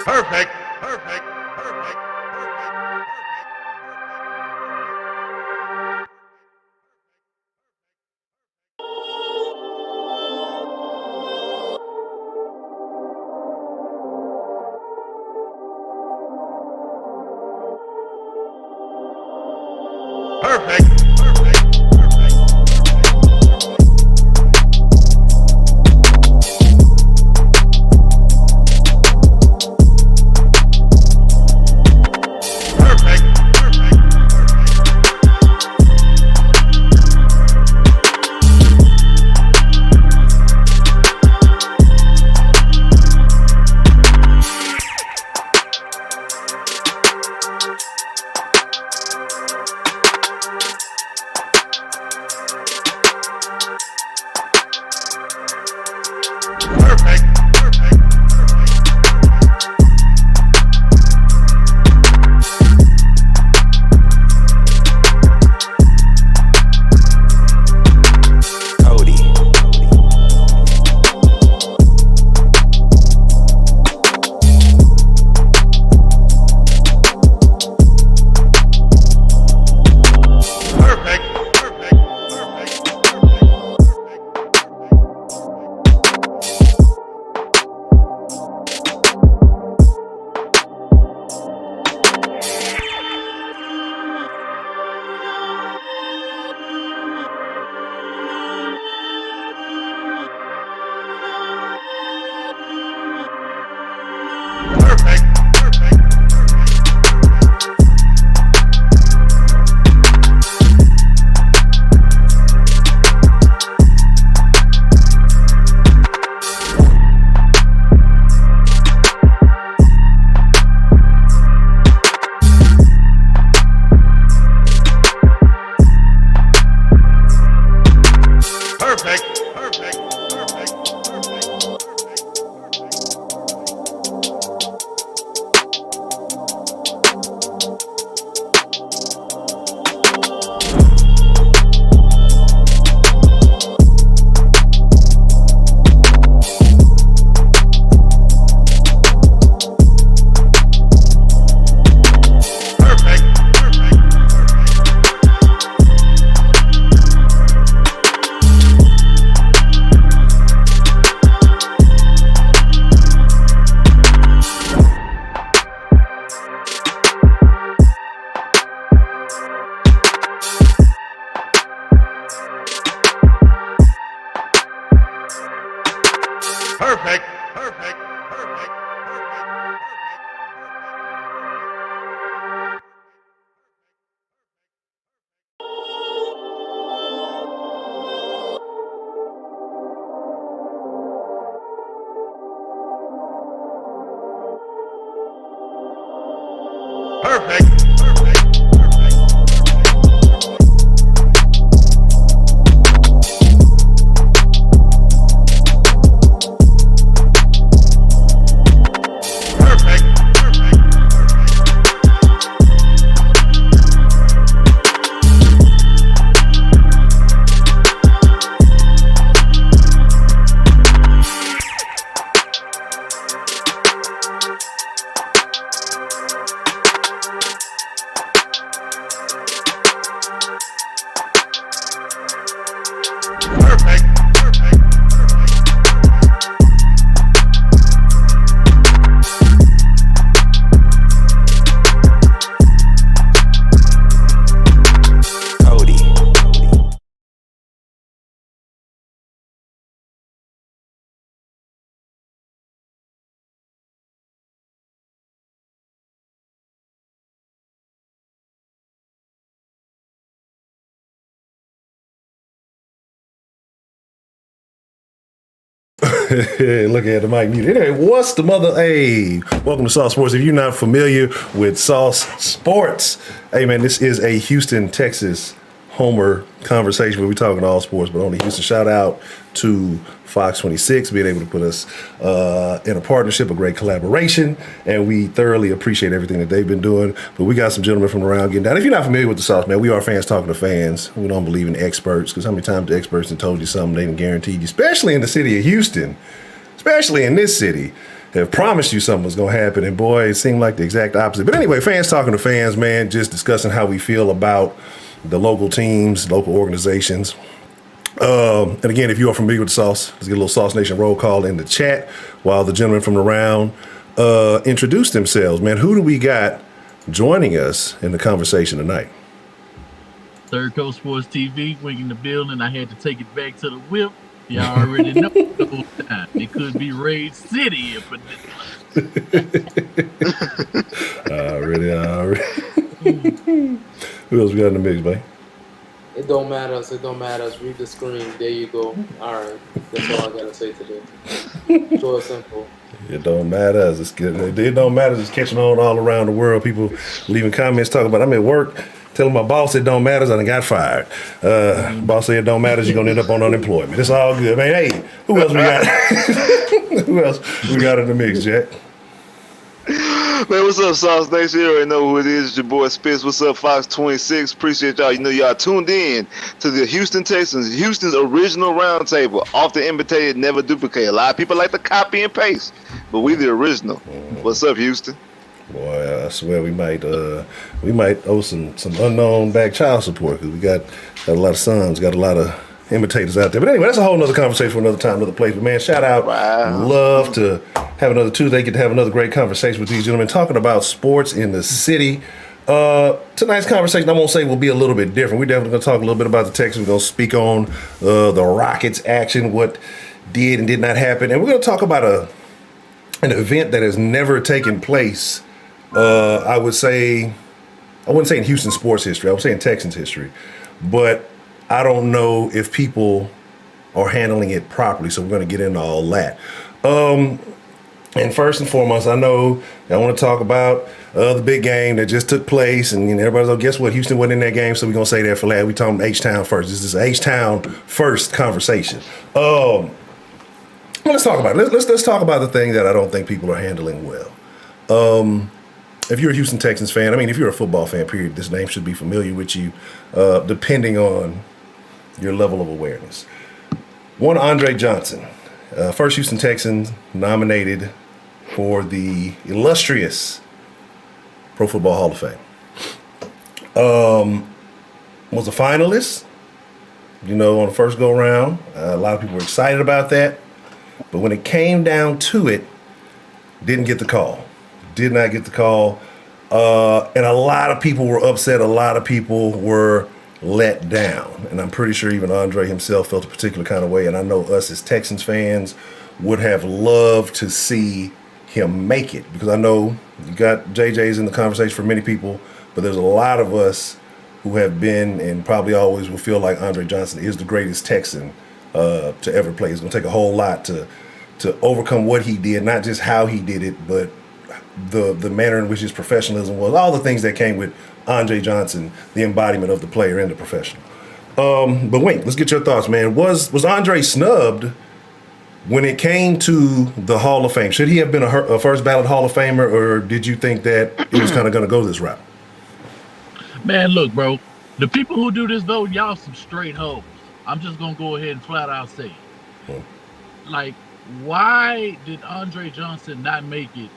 Perfect. Perfect. Perfect. Perfect. Perfect. Perfect. Perfect. Perfect. Look at the mic muted. Anyway, what's the mother? Hey, welcome to Sauce Sports. If you're not familiar with Sauce Sports, hey man, this is a Houston, Texas Homer conversation where we're talking all sports, but only Houston. Shout out to Fox 26 being able to put us in a partnership, a great collaboration, and we thoroughly appreciate everything that they've been doing. But we got some gentlemen from around getting down. If you're not familiar with the Sauce, man, we are fans talking to fans. We don't believe in experts, because how many times the experts have told you something they didn't guarantee you, especially in the city of Houston, especially in this city. have promised you something was going to happen, and boy, it seemed like the exact opposite. But anyway, fans talking to fans, man, just discussing how we feel about the local teams, local organizations. And again, if you are familiar with the Sauce, let's get a little Sauce Nation roll call in the chat while the gentlemen from the round introduce themselves. Man, who do we got joining us in the conversation tonight? Third Coast Sports TV, winging the building. I had to take it back to the whip. Y'all already know the whole time. It could be Raid City if Already. Who else we got in the mix, babe? It don't matter us. It don't matter us. Read the screen. There you go. All right. That's all I gotta say today. Short, simple. It don't matter. It's good. It don't matter. It's catching on all around the world. People leaving comments talking about I'm at work. Telling my boss it don't matter, I done got fired. Boss said it don't matter, you're gonna end up on unemployment. It's all good, man. Hey, who else we got? Who else we got in the mix, Jack? Man, what's up, Sauce Nation? You already know who it is. It's your boy Spitz. What's up, Fox 26? Appreciate y'all. You know y'all tuned in to the Houston Texans, Houston's original roundtable. Often imitated, never duplicated. A lot of people like to copy and paste, but we the original. What's up, Houston? Boy, I swear we might owe some unknown back child support because we got a lot of sons, got a lot of imitators out there. But anyway, that's a whole nother conversation for another time, another place. But man, shout out. Wow. Love to have another Tuesday, get to have another great conversation with these gentlemen talking about sports in the city. Tonight's conversation, I won't say will be a little bit different. We're definitely going to talk a little bit about the Texans. We're going to speak on the Rockets action, what did and did not happen. And we're going to talk about an event that has never taken place. I wouldn't say in Houston sports history. I would say in Texans history, but I don't know if people are handling it properly. So we're going to get into all that. And first and foremost, I know I want to talk about the big game that just took place, and everybody's like, guess what? Houston wasn't in that game, so we're gonna say that for last. We talking H-Town first. This is H-Town first conversation. Let's talk about it. Let's talk about the thing that I don't think people are handling well. If you're a Houston Texans fan, I mean, if you're a football fan, period, this name should be familiar with you, depending on your level of awareness. One, Andre Johnson, first Houston Texan nominated for the illustrious Pro Football Hall of Fame. Was a finalist, on the first go round. A lot of people were excited about that. But when it came down to it, didn't get the call. Did not get the call. And a lot of people were upset. A lot of people were let down. And I'm pretty sure even Andre himself felt a particular kind of way. And I know us as Texans fans would have loved to see him make it. Because I know you got JJ's in the conversation for many people, but there's a lot of us who have been and probably always will feel like Andre Johnson is the greatest Texan to ever play. It's going to take a whole lot to overcome what he did, not just how he did it, but the manner in which his professionalism was, all the things that came with Andre Johnson, the embodiment of the player and the professional. But wait, let's get your thoughts, man. Was Andre snubbed when it came to the Hall of Fame? Should he have been a first ballot Hall of Famer, or did you think that it was kind of going to go this route? Man, look, bro. The people who do this vote, y'all some straight hoes. I'm just going to go ahead and flat out say it. Like, why did Andre Johnson not make it,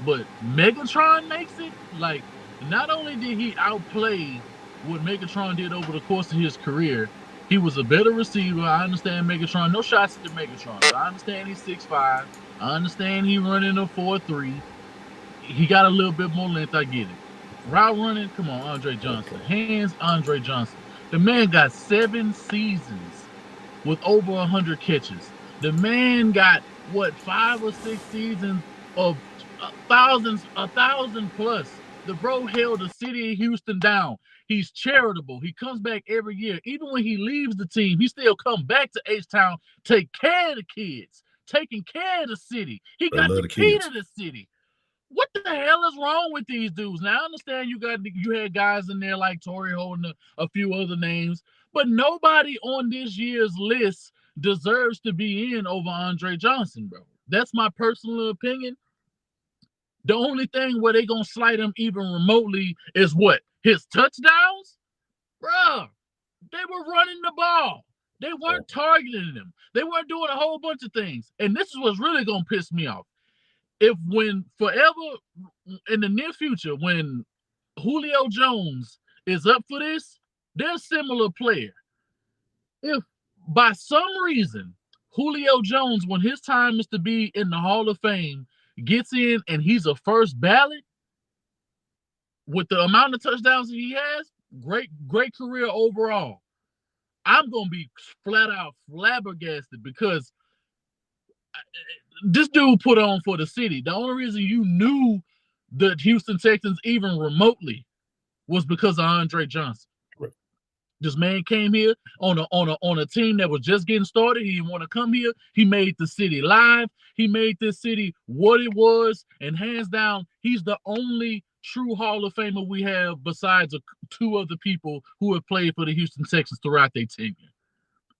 but Megatron makes it? Like, not only did he outplay what Megatron did over the course of his career, he was a better receiver. I understand Megatron. No shots to Megatron. But I understand he's 6'5". I understand he running a 4.3. He got a little bit more length. I get it. Route running, come on, Andre Johnson. Hands, Andre Johnson. The man got 7 seasons with over 100 catches. The man got, 5 or 6 seasons of 1,000 plus. The bro held the city of Houston down. He's charitable. He comes back every year. Even when he leaves the team, he still come back to H-Town, take care of the kids, taking care of the city. He got the key to the city. What the hell is wrong with these dudes? Now, I understand you had guys in there like Torrey holding a few other names, but nobody on this year's list deserves to be in over Andre Johnson, bro. That's my personal opinion. The only thing where they gonna slight him even remotely is what? His touchdowns? Bruh, they were running the ball. They weren't targeting him. They weren't doing a whole bunch of things. And this is what's really gonna piss me off. if when forever in the near future, when Julio Jones is up for this, they're a similar player. If by some reason Julio Jones, when his time is to be in the Hall of Fame, gets in and he's a first ballot, with the amount of touchdowns that he has, great career overall. I'm gonna be flat out flabbergasted because this dude put on for the city. The only reason you knew the Houston Texans even remotely was because of Andre Johnson. Right. This man came here on a team that was just getting started. He didn't want to come here. He made the city live. He made this city what it was, and hands down, he's the only true Hall of Famer we have besides two other people who have played for the Houston Texans throughout their tenure.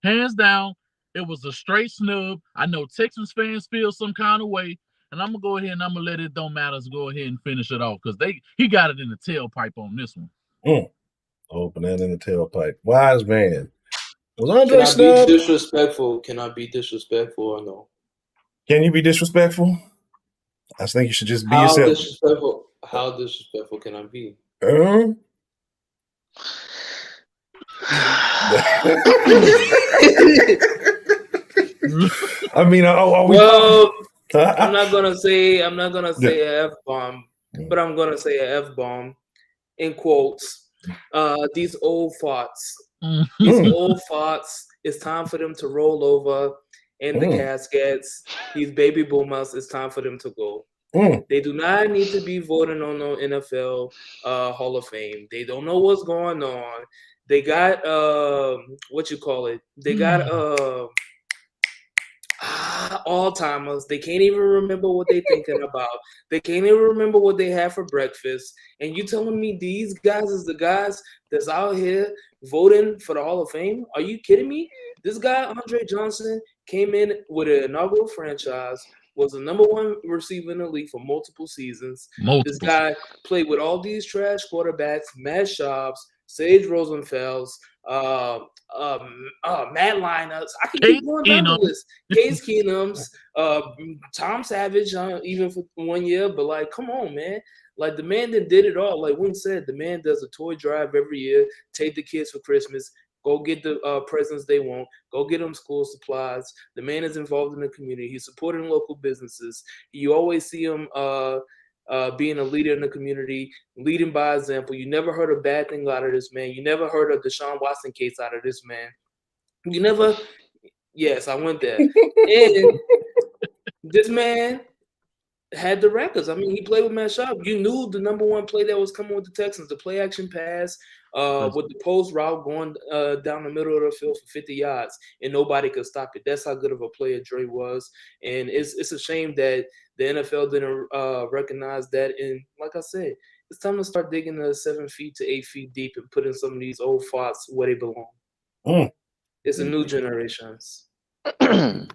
Hands down, it was a straight snub. I know Texans fans feel some kind of way, and I'm gonna go ahead and I'm gonna let it don't matter. Go ahead and finish it off because he got it in the tailpipe on this one. Open that in the tailpipe. Wise man. Was Andre Can I snubbed? be disrespectful? Can I be disrespectful or no? Can you be disrespectful? I think you should just be How yourself. disrespectful? How disrespectful can I be? I mean, are we? Well, I'm not gonna say an F bomb, but I'm gonna say an F bomb in quotes. These old farts. These old farts. It's time for them to roll over in the caskets. These baby boomers. It's time for them to go. They do not need to be voting on no NFL Hall of Fame. They don't know what's going on. They got They got Alzheimer's. They can't even remember what they're thinking about. They can't even remember what they had for breakfast. And you telling me these guys is the guys that's out here voting for the Hall of Fame? Are you kidding me? This guy, Andre Johnson, came in with an inaugural franchise, was the number one receiver in the league for multiple seasons. This guy played with all these trash quarterbacks, Matt Schaubs, Sage Rosenfels, Matt Lineups. I can keep going down the list. Case Keenums, Tom Savage, even for 1 year. But, like, come on, man. Like, the man that did it all. Like Wynn said, the man does a toy drive every year, take the kids for Christmas, go get the presents they want, go get them school supplies. The man is involved in the community. He's supporting local businesses. You always see him being a leader in the community, leading by example. You never heard a bad thing out of this man. You never heard a Deshaun Watson case out of this man. You never – yes, I went there. And this man had the records. I mean, he played with Matt Schaub. You knew the number one play that was coming with the Texans, the play action pass with the post route going down the middle of the field for 50 yards, and nobody could stop it. That's how good of a player Dre was. And it's a shame that the NFL didn't recognize that. And like I said, it's time to start digging the 7 feet to 8 feet deep and putting some of these old farts where they belong. It's a new generations. Okay.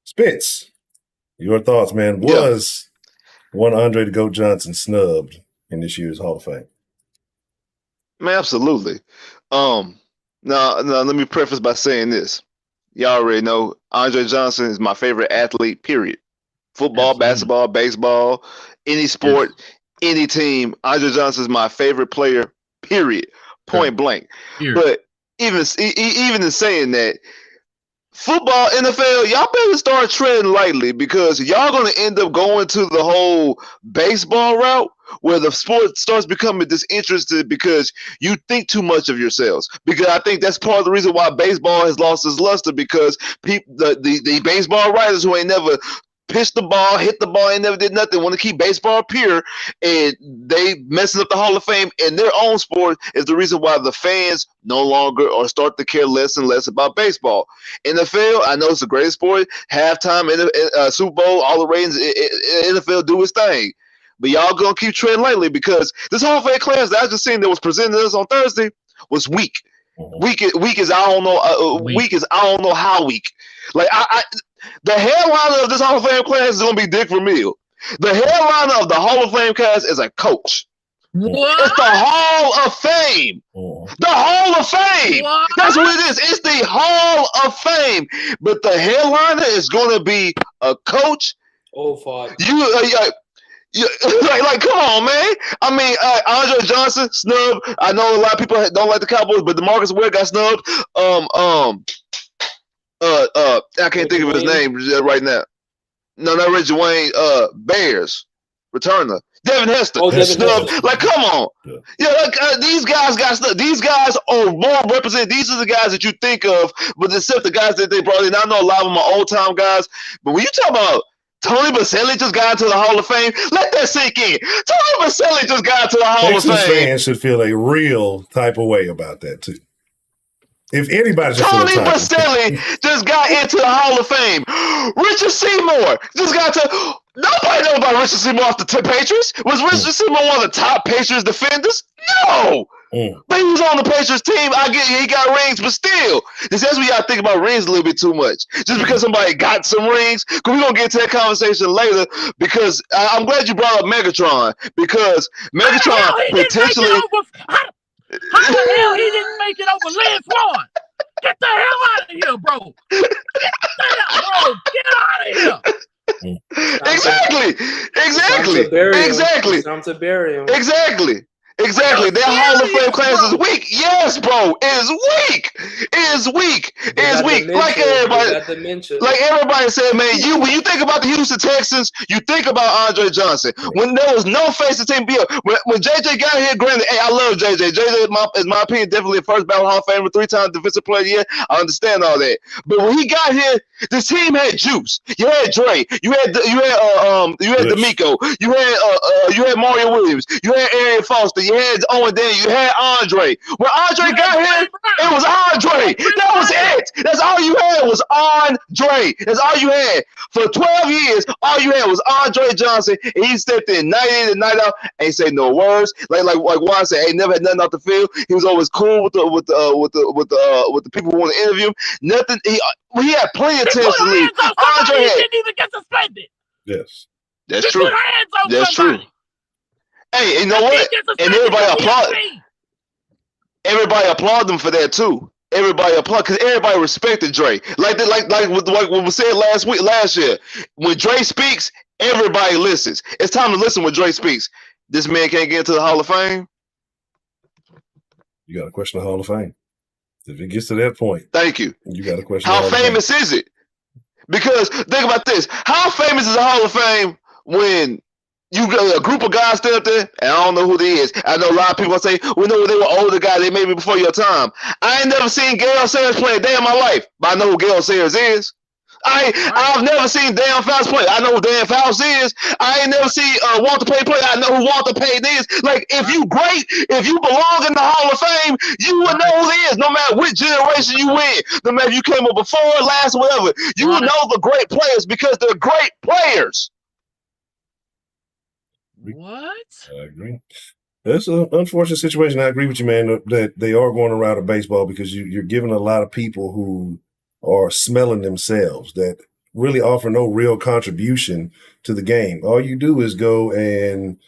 Spitz, your thoughts, man. Was one Andre the Goat Johnson snubbed in this year's Hall of Fame? Man, absolutely. Now, let me preface by saying this. Y'all already know Andre Johnson is my favorite athlete, period. Football, basketball, baseball, any sport, any team. Andre Johnson is my favorite player, period. Point blank. But even in saying that, football, NFL, y'all better start treading lightly because y'all going to end up going to the whole baseball route where the sport starts becoming disinterested because you think too much of yourselves. Because I think that's part of the reason why baseball has lost its luster because the baseball writers who ain't never pitched the ball, hit the ball, ain't never did nothing, want to keep baseball pure, and they messing up the Hall of Fame in their own sport is the reason why the fans no longer or start to care less and less about baseball. NFL, I know it's the greatest sport, halftime, Super Bowl, all the ratings, NFL do its thing. But y'all gonna keep treading lightly because this Hall of Fame class that I just seen that was presented to us on Thursday was weak. Weak is I don't know. Weak is I don't know how weak. Like the headliner of this Hall of Fame class is gonna be Dick Vermeil. The headliner of the Hall of Fame class is a coach. What? It's the Hall of Fame. The Hall of Fame. What? That's what it is. It's the Hall of Fame. But the headliner is gonna be a coach Oh fuck. You like, come on, man. I mean, Andre Johnson, snub. I know a lot of people don't like the Cowboys, but DeMarcus Ware got snubbed. I can't think of his name right now. No, not Reggie Wayne. Bears returner. Devin Hester, snub. Like, come on. Yeah, like these guys got stuff. These guys are more represented. These are the guys that you think of, but except the guys that they brought in. I know a lot of them are old time guys, but when you talk about Tony Baselli just got into the Hall of Fame, let that sink in. Tony Baselli just got into the Hall of Fame. Texas fans should feel a real type of way about that too. If anybody should Tony Baselli just got into the Hall of Fame. Richard Seymour just got to. Nobody knows about Richard Seymour off the Patriots. Was Richard Seymour one of the top Patriots defenders? No. But he was on the Patriots team. I get he got rings, but still, that's what y'all think about rings a little bit too much. Just because somebody got some rings, because we're gonna get to that conversation later. Because I'm glad you brought up Megatron, because Megatron potentially. How the hell he didn't make it over Lance Floyd? Get the hell out of here, bro! Get out of here! Time to bury him. Exactly. That Hall of Fame class is weak. Yes, bro. It is weak. Like everybody said, man, when you think about the Houston Texans, you think about Andre Johnson. When there was no face to team build. When JJ got here, granted, hey, I love JJ. JJ, in my opinion, definitely a first ballot Hall of Famer, 3-time defensive player of the year. I understand all that. But when he got here, this team had juice. You had Dre. You had D'Amico. You had Mario Williams. You had Arian Foster. You had Owen Daniel. You had Andre. When Andre got here, it was Andre. That was it. That's all you had was Andre. That's all you had. For 12 years, all you had was Andre Johnson. And he stepped in night in and night out, ain't say no words. Like Juan said, he never had nothing off the field. He was always cool with the people who want to interview him. Nothing. He had plenty of chance to leave. Andre didn't even get suspended. Yes, that's true. That's true. Hey, you know what? And everybody applaud them for that too. Everybody applaud because everybody respected Dre. Like what we said last year. When Dre speaks, everybody listens. It's time to listen when Dre speaks. This man can't get into the Hall of Fame. You got to question the Hall of Fame. If it gets to that point, thank you. You got to question how famous is it? Because think about this: how famous is the Hall of Fame when you got a group of guys still up there, and I don't know who they is. I know a lot of people say, we know they were older guys, they may be before your time. I ain't never seen Gale Sayers play a day in my life, but I know who Gale Sayers is. I've never seen Dan Fouts play. I know who Dan Fouts is. I ain't never seen Walter Payton play. I know who Walter Payton is. Like, if you belong in the Hall of Fame, you would know who he is, no matter which generation you in. No matter if you came up before, last, whatever. You would know the great players because they're great players. What? I agree. That's an unfortunate situation. I agree with you, man, that they are going around of baseball because you're giving a lot of people who are smelling themselves that really offer no real contribution to the game. All you do is go and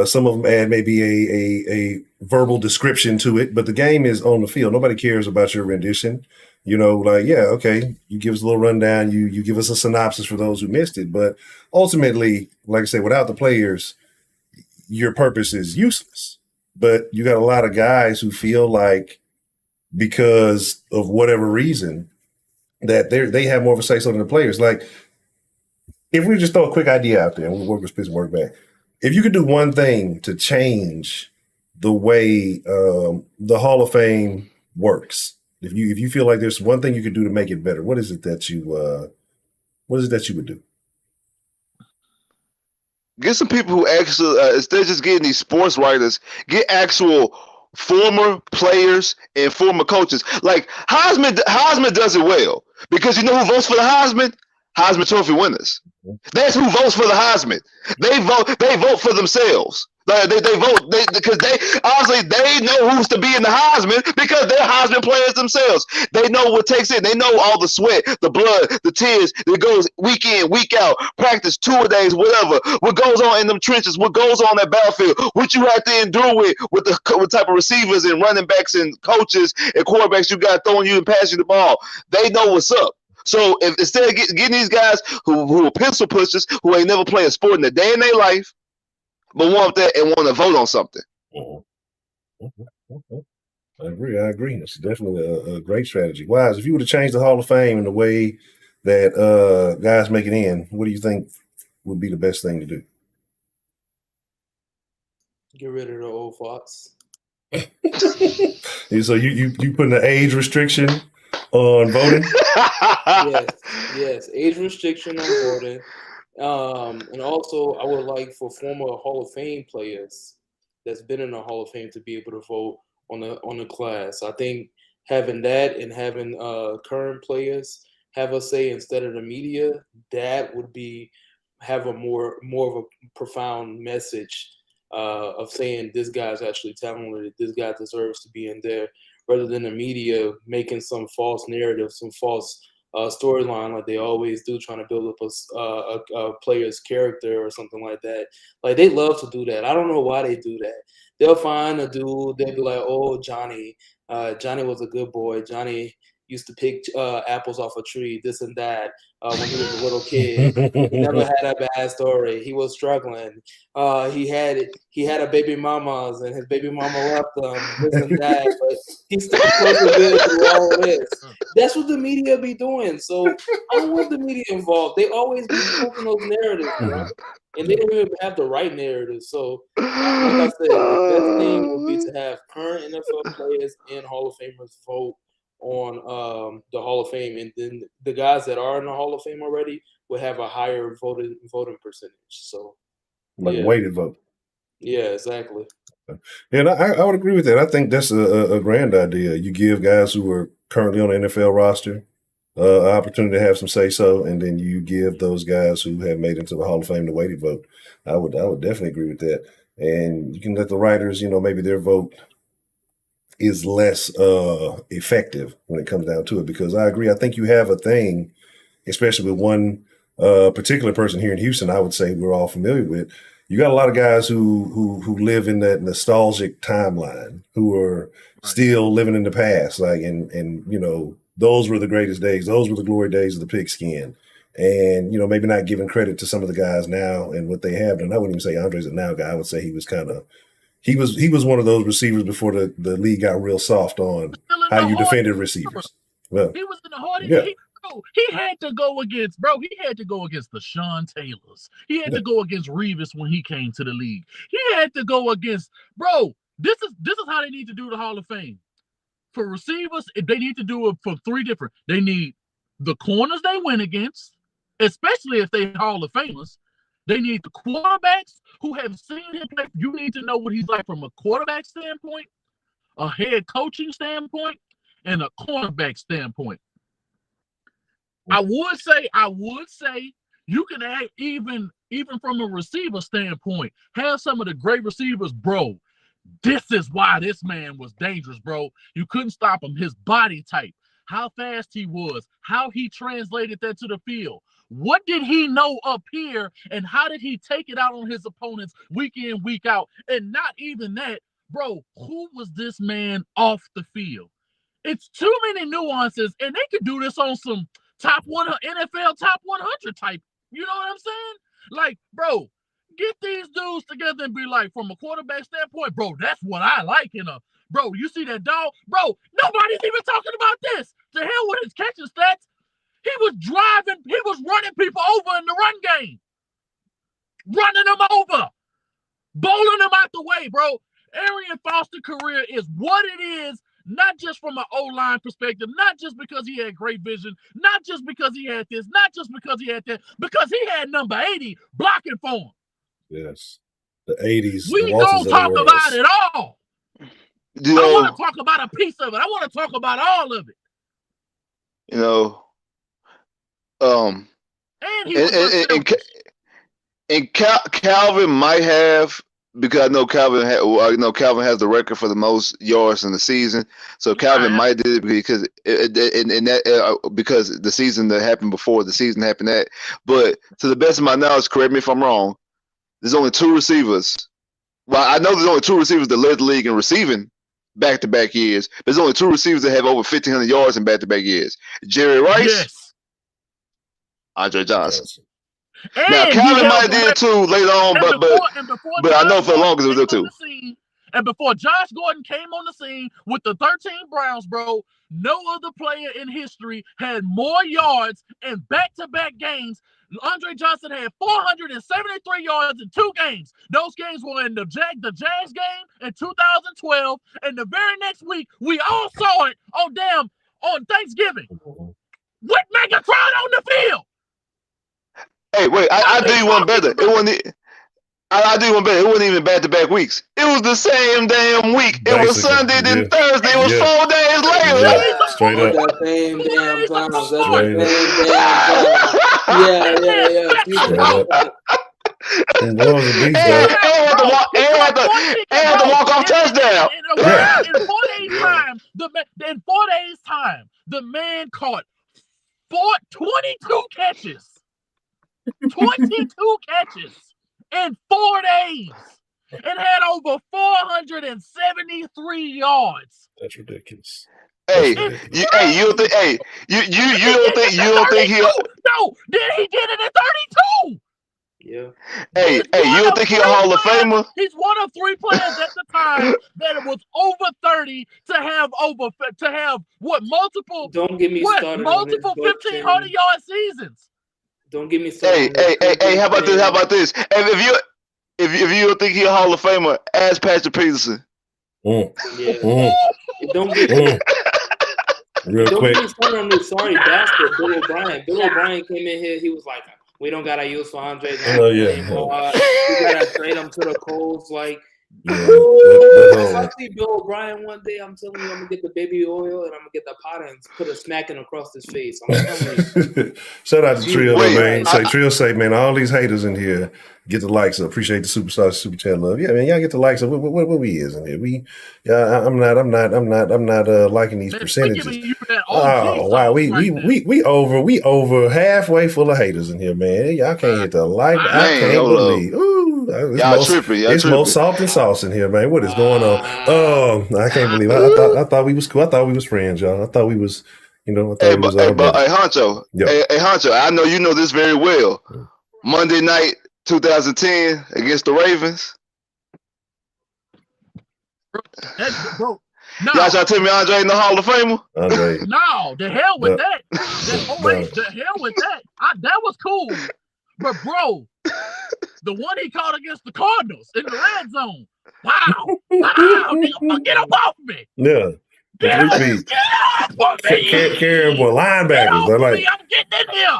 some of them add maybe a verbal description to it, but the game is on the field. Nobody cares about your rendition. You know, like, yeah, okay, you give us a little rundown, you give us a synopsis for those who missed it. But ultimately, like I say, without the players, your purpose is useless. But you got a lot of guys who feel like because of whatever reason that they have more of a say so than the players. Like, if we just throw a quick idea out there and we'll work with Spitz and work back. If you could do one thing to change the way the Hall of Fame works, if you feel like there's one thing you could do to make it better, what is it that you would do? Get some people who actually, instead of just getting these sports writers, get actual former players and former coaches. Like Heisman does it well because you know who votes for the Heisman? Heisman Trophy winners. That's who votes for the Heisman. They vote for themselves. They vote because they obviously they know who's to be in the Heisman because they're Heisman players themselves. They know what takes it. They know all the sweat, the blood, the tears that goes week in, week out, practice, 2 days, whatever. What goes on in them trenches? What goes on that battlefield? What you have to endure with the type of receivers and running backs and coaches and quarterbacks you got throwing you and passing you the ball. They know what's up. So if instead of getting these guys who are pistol pushers, who ain't never played a sport in a day in their life, but want that and want to vote on something. I agree. It's definitely a great strategy. Wise, if you were to change the Hall of Fame in the way that guys make it in, what do you think would be the best thing to do? Get rid of the old fox. So you putting an age restriction on voting? Yes, age restriction on voting. And also, I would like for former Hall of Fame players that's been in the Hall of Fame to be able to vote on the class. I think having that and having current players have a say instead of the media, that would have a more of a profound message of saying this guy's actually talented, this guy deserves to be in there, rather than the media making some false narrative, some false storyline like they always do, trying to build up a player's character or something like that. Like, they love to do that. I don't know why they do that. They'll find a dude, they'll be like, oh, Johnny was a good boy. Johnny used to pick apples off a tree, this and that, when he was a little kid. He never had a bad story. He was struggling. He had a baby mama, and his baby mama left him, this and that. But he still persevered through all of this. That's what the media be doing. So I don't want the media involved. They always be pushing those narratives, bro. And they don't even have the right narrative. So, like I said, the best thing would be to have current NFL players and Hall of Famers vote on the Hall of Fame, and then the guys that are in the Hall of Fame already would have a higher voting percentage. So, like a weighted vote. Yeah, exactly. And I would agree with that. I think that's a grand idea. You give guys who are currently on the NFL roster an opportunity to have some say so, and then you give those guys who have made it into the Hall of Fame the weighted vote. I would definitely agree with that. And you can let the writers, maybe their vote is less effective when it comes down to it, because I agree. I think you have a thing, especially with one particular person here in Houston, I would say we're all familiar with. You got a lot of guys who live in that nostalgic timeline, who are still living in the past, like, and those were the greatest days. Those were the glory days of the pigskin. And, maybe not giving credit to some of the guys now and what they have done. I wouldn't even say Andre's a now guy. I would say he was he was one of those receivers before the league got real soft on how you defended receivers. Well, he was in the hardest. He had to go against the Sean Taylors. He had to go against Revis when he came to the league. He had to go against, this is how they need to do the Hall of Fame. For receivers, they need to do it for three different. They need the corners they went against, especially if they Hall of Famers. They need the quarterbacks who have seen him play. You need to know what he's like from a quarterback standpoint, a head coaching standpoint, and a cornerback standpoint. I would say you can have, even from a receiver standpoint, have some of the great receivers, bro. This is why this man was dangerous, bro. You couldn't stop him. His body type, how fast he was, how he translated that to the field. What did he know up here, and how did he take it out on his opponents week in, week out? And not even that, bro, who was this man off the field? It's too many nuances, and they could do this on some top 100 NFL top 100 type. You know what I'm saying? Like, bro, get these dudes together and be like, from a quarterback standpoint, bro, that's what I like in a bro. You see that dog, bro? Nobody's even talking about this. To hell with his catching stats. He was running people over in the run game, running them over, bowling them out the way, bro. Arian Foster's career is what it is. Not just from an O-line perspective, not just because he had great vision, not just because he had this, not just because he had that, because he had number 80 blocking for him. Yes. The 80s. We don't talk about it all. I want to talk about a piece of it. I want to talk about all of it. And Calvin might have, because I know Calvin has the record for the most yards in the season. So Calvin might did it because the season that happened before the season happened that. But to the best of my knowledge, correct me if I'm wrong, there's only two receivers. Well, I know there's only two receivers that led the league in receiving back-to-back years. There's only two receivers that have over 1,500 yards in back-to-back years. Jerry Rice Andre Johnson. And Now Calvin might did too later on, but I know for the longest it was there too. And before Josh Gordon came on the scene with the 13 Browns, bro, no other player in history had more yards in back-to-back games. Andre Johnson had 473 yards in 2 games. Those games were in the Jazz game in 2012, and the very next week, we all saw it on Thanksgiving with Megatron on the field. Hey, wait, I do you one better. It wasn't. I do one better. It wasn't even back-to-back weeks. It was the same damn week. It was Sunday, then Thursday. It was 4 days later. Yeah, straight up. That same damn time. That's the Straight same damn time. Yeah. And what was the beast, And though? had to walk off touchdown. In 4 days' time, the man caught 22 catches. 22 catches in 4 days and had over 473 yards. That's ridiculous. You don't think he'll? No, then he did it at 32. Yeah. Hey, you don't think he'll Hall of Famer? He's one of 3 players at the time that was over 30 to have multiple. Don't get me started. Multiple 1,500-yard seasons. Don't get me started. Hey, how about this? And if you don't think he'll Hall of Famer, ask Patrick Peterson. Yeah. Don't get Real don't quick. get me started on this sorry bastard, Bill O'Brien. Bill O'Brien came in here. He was like, "We don't gotta use for Andre Johnson anymore. We gotta trade him to the Colts." Like, if I see Bill O'Brien one day, I'm telling you, I'm gonna get the baby oil and I'm gonna get the pot and put a smacking across his face. I'm telling you. Shout out to Trill, man. I- Trill say, man, all these haters in here get the likes up. Appreciate the superstar super chat love. Yeah, man, y'all get the likes up. What we is in here? I'm not liking these percentages. Oh wow, we over halfway full of haters in here, man. Y'all can't hit the like. I can't believe. Ooh, Y'all tripping. It's more salt and sauce in here, man. What is going on? I can't believe it. I thought we was cool. I thought we was friends, y'all. I thought we was, Hey, Honcho. Yo. Hey, Honcho, I know you know this very well. Monday night, 2010 against the Ravens. Bro, no. Y'all trying to tell me Andre ain't the Hall of Famer? Andre. No, the hell with that. The hell with that. That was cool. But, bro, the one he caught against the Cardinals in the red zone. Wow. Nigga, get up off me. Yeah. Get off me. Carrying boy linebackers. They're like, I'm getting in here.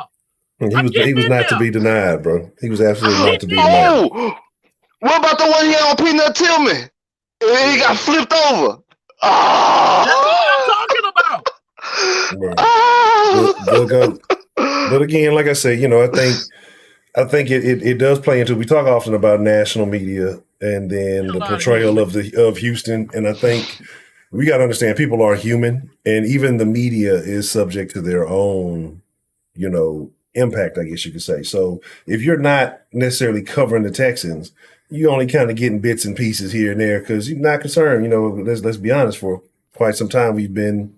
he was not to be denied, bro. He was absolutely not to be denied. Oh, what about the one he had on Peanut Tillman? And he got flipped over. That's what I'm talking about. But again, like I say, I think it does play into. We talk often about national media and then the portrayal of Houston, and I think we got to understand people are human, and even the media is subject to their own, impact, I guess you could say. So if you're not necessarily covering the Texans, you only kind of getting bits and pieces here and there because you're not concerned. Let's be honest. For quite some time, we've been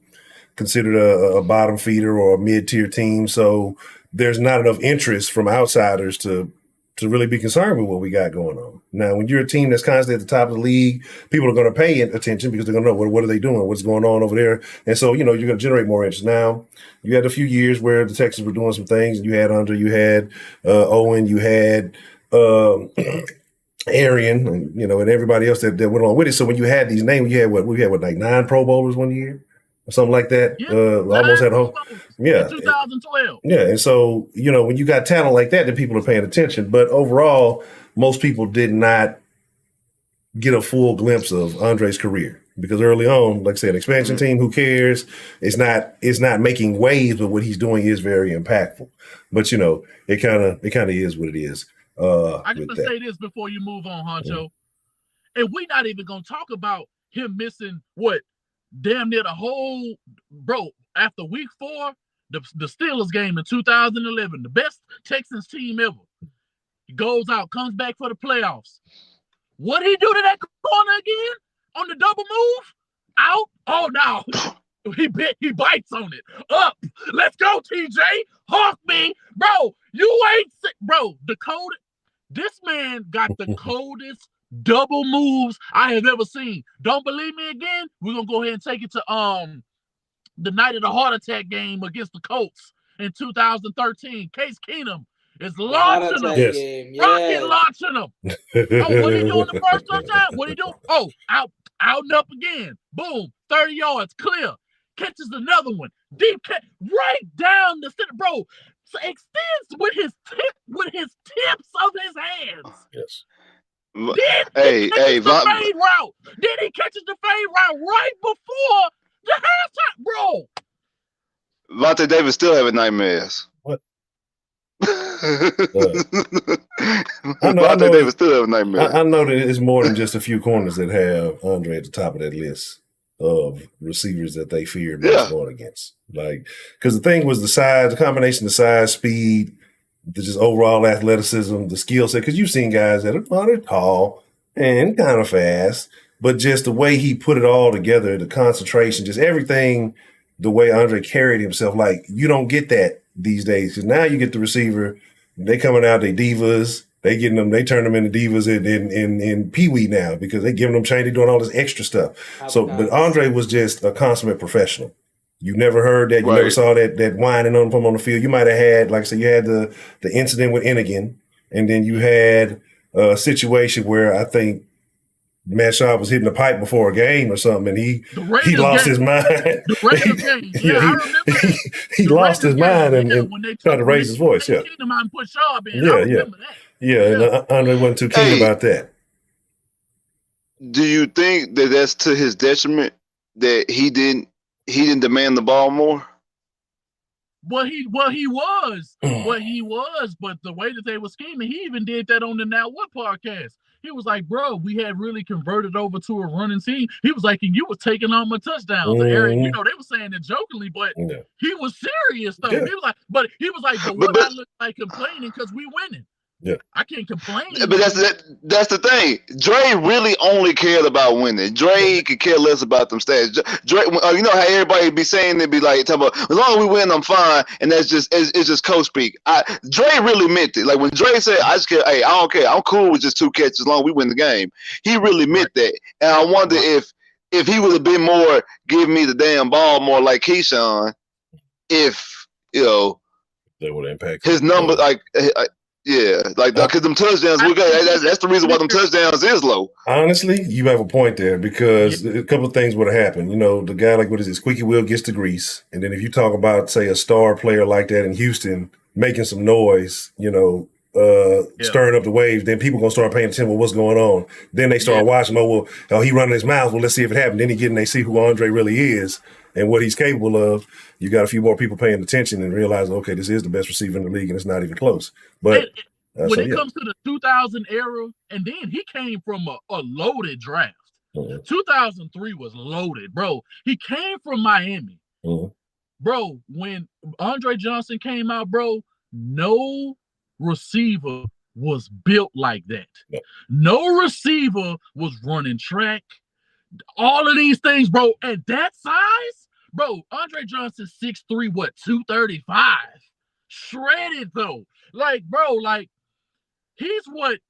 considered a bottom feeder or a mid-tier team. So there's not enough interest from outsiders to really be concerned with what we got going on. Now, when you're a team that's constantly at the top of the league, people are going to pay attention because they're going to know what are they doing, what's going on over there. And so, you're going to generate more interest. Now, you had a few years where the Texans were doing some things. You had Andre, you had Owen, you had Arian, and everybody else that went along with it. So when you had these names, we had like 9 Pro Bowlers one year or something like that. Yeah, almost had a whole. Yeah. 2012. Yeah. And so, when you got talent like that, then people are paying attention. But overall, most people did not get a full glimpse of Andre's career because early on, like I said, expansion team, who cares? It's not making waves, but what he's doing is very impactful. But, it kind of is what it is. I got to say this before you move on, Honcho. And we're not even going to talk about him missing damn near the whole, bro, after week 4, the Steelers game in 2011, the best Texans team ever. He goes out, comes back for the playoffs. What he do to that corner again on the double move? Out? Oh, no. He bites on it. Up. Let's go, TJ. Hawk me. Bro, You ain't bro, the code. This man got the coldest double moves I have ever seen. Don't believe me again? We're gonna go ahead and take it to the night of the heart attack game against the Colts in 2013. Case Keenum is launching them. Yes. Rocket launching them. Oh, what he doing the first touchdown? What he do? Oh, out and up again. Boom, 30 yards, clear. Catches another one. Deep cut right down the center, bro. So extends with his tips of his hands. Yes. Then he catches the fade route. Then he catches the fade route right before the halftime, bro. Vontae Davis still having nightmares. What? Vontae Davis still having nightmares. I know that it's more than just a few corners that have Andre at the top of that list of receivers that they feared most going against. Like, because the thing was the combination of size, speed, just overall athleticism, the skill set. Because you've seen guys that are tall and kind of fast, but just the way he put it all together, the concentration, just everything, the way Andre carried himself, like you don't get that these days. Because now you get the receiver, they coming out, they divas. They turn them into divas in Pee Wee now because they giving them change, they doing all this extra stuff. But Andre was just a consummate professional. You never heard that, you never saw that whining on him on the field. You might have had, like I said, you had the incident with Ennigan, and then you had a situation where I think Matt Shaw was hitting the pipe before a game or something, and he lost his mind. The Raiders game. Yeah, I remember that. He lost his mind and tried to raise his voice. Yeah. And put Shaw in. I remember that. Yeah, and Andre wasn't too keen about that. Do you think that that's to his detriment that he didn't demand the ball more? Well, he was, but the way that they were scheming, he even did that on the Now What podcast. He was like, bro, we had really converted over to a running team. He was like, and you were taking all my touchdowns. And Eric, they were saying it jokingly, but he was serious though. Yeah. He was like, but what I look like complaining because we winning. Yeah, I can't complain. But that's the thing. Dre really only cared about winning. Dre could care less about them stats. Dre, you know how everybody be saying, they be like, talking about, as long as we win, I'm fine, and that's just it's just coach speak. Dre really meant it. Like when Dre said, I just care. Hey, I don't care. I'm cool with just 2 catches as long as we win the game. He really meant that. And I wonder if he would have been more, give me the damn ball more like Keyshawn, if that would impact his number like. Yeah, like because them touchdowns, that's the reason why them touchdowns is low. Honestly, you have a point there because a couple of things would have happened. You know, the guy like, what is it, squeaky wheel gets the grease. And then if you talk about, say, a star player like that in Houston making some noise, stirring up the waves, then people going to start paying attention to what's going on. Then they start watching, he running his mouth. Well, let's see if it happened. Then they see who Andre really is and what he's capable of. You got a few more people paying attention and realizing, okay, this is the best receiver in the league and it's not even close. But when it comes to the 2000 era, and then he came from a loaded draft. 2003 was loaded, bro. He came from Miami. Bro, when Andre Johnson came out, bro, no receiver was built like that. No receiver was running track. All of these things, bro, at that size, bro, Andre Johnson 6'3", 235. Shredded, though. Like, bro, like, he's what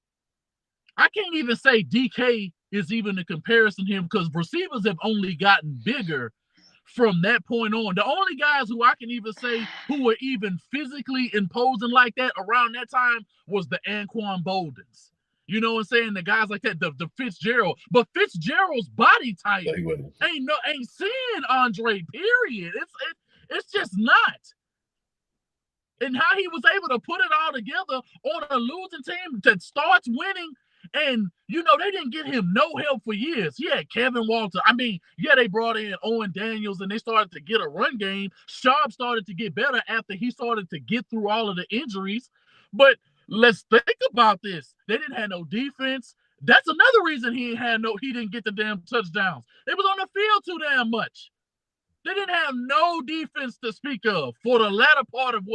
I can't even say DK is even a comparison to him because receivers have only gotten bigger from that point on. The only guys who I can even say who were even physically imposing like that around that time was the Anquan Boldens. You know what I'm saying? The guys like that, the Fitzgerald. But Fitzgerald's body type ain't seeing Andre, period. It's just not. And how he was able to put it all together on a losing team that starts winning. And, they didn't get him no help for years. He had Kevin Walter. I mean, they brought in Owen Daniels and they started to get a run game. Sharp started to get better after he started to get through all of the injuries. But let's think about this. They didn't have no defense. That's another reason he didn't get the damn touchdowns. They was on the field too damn much. They didn't have no defense to speak of for the latter part of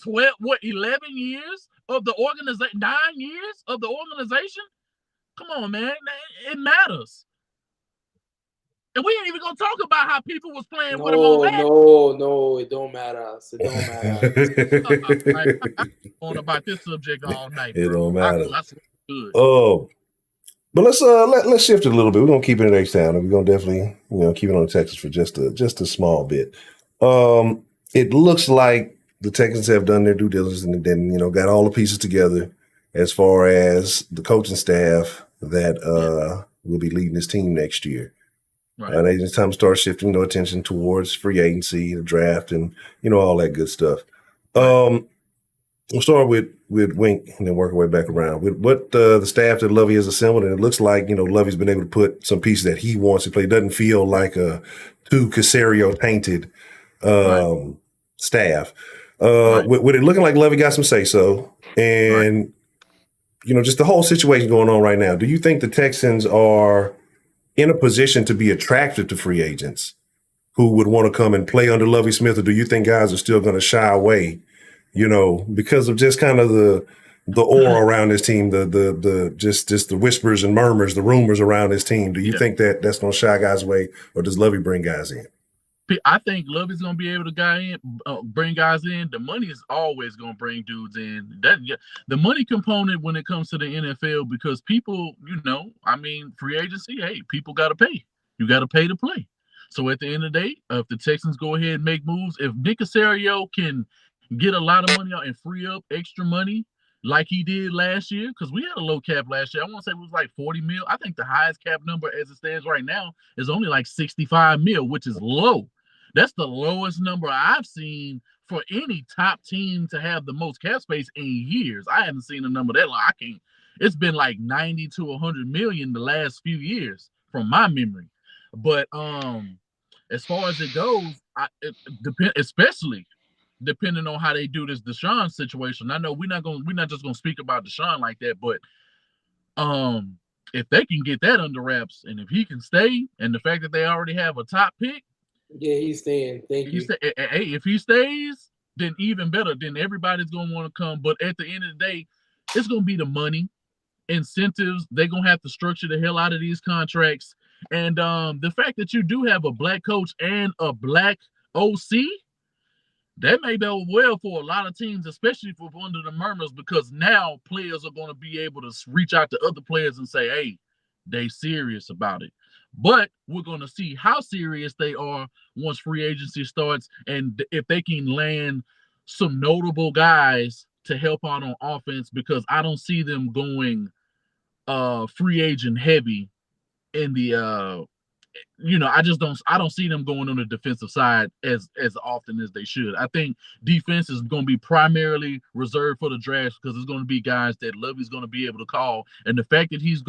11 years of the organization, 9 years of the organization? Come on, man. It matters. And we ain't even gonna talk about how people was playing with him on that. No, it don't matter. It don't matter. On about this subject all night, It bro. don't matter. That's good. Oh, but let's shift it a little bit. We're gonna keep it in H-Town, and we're gonna definitely keep it on Texas for just a small bit. It looks like the Texans have done their due diligence and then got all the pieces together as far as the coaching staff that will be leading this team next year. Right. And it's time to start shifting attention towards free agency, the draft, and all that good stuff. Right. We'll start with Wink and then work our way back around with what the staff that Lovey has assembled, and it looks like Lovey's been able to put some pieces that he wants to play. It doesn't feel like a too Casario tainted staff. With it looking like Lovey got some say so, and just the whole situation going on right now. Do you think the Texans are in a position to be attractive to free agents who would want to come and play under Lovie Smith, or do you think guys are still going to shy away? Because of just kind of the aura around this team, the just the whispers and murmurs, the rumors around this team. Do you think that that's going to shy guys away, or does Lovey bring guys in? I think Lovey's going to be able to bring guys in. The money is always going to bring dudes in. The money component when it comes to the NFL, because people, free agency, hey, people got to pay. You got to pay to play. So at the end of the day, if the Texans go ahead and make moves, if Nick Casario can get a lot of money out and free up extra money like he did last year, because we had a low cap last year. I want to say it was like 40 mil. I think the highest cap number as it stands right now is only like 65 mil, which is low. That's the lowest number I've seen for any top team to have the most cap space in years. I haven't seen a number that low. It's been like 90 to 100 million the last few years from my memory. But as far as it goes, especially depending on how they do this Deshaun situation. I know we're not just gonna speak about Deshaun like that, but if they can get that under wraps, and if he can stay, and the fact that they already have a top pick, he's staying. Thank you. If he stays, then even better. Then everybody's gonna want to come. But at the end of the day, it's gonna be the money, incentives. They're gonna have to structure the hell out of these contracts, and the fact that you do have a black coach and a black OC. That may go well for a lot of teams, especially for under the murmurs, because now players are going to be able to reach out to other players and say, hey, they serious about it. But we're going to see how serious they are once free agency starts, and if they can land some notable guys to help out on offense, because I don't see them going free agent heavy in the I don't see them going on the defensive side as often as they should. I think defense is going to be primarily reserved for the draft, because it's going to be guys that Lovey's going to be able to call. And the fact that he's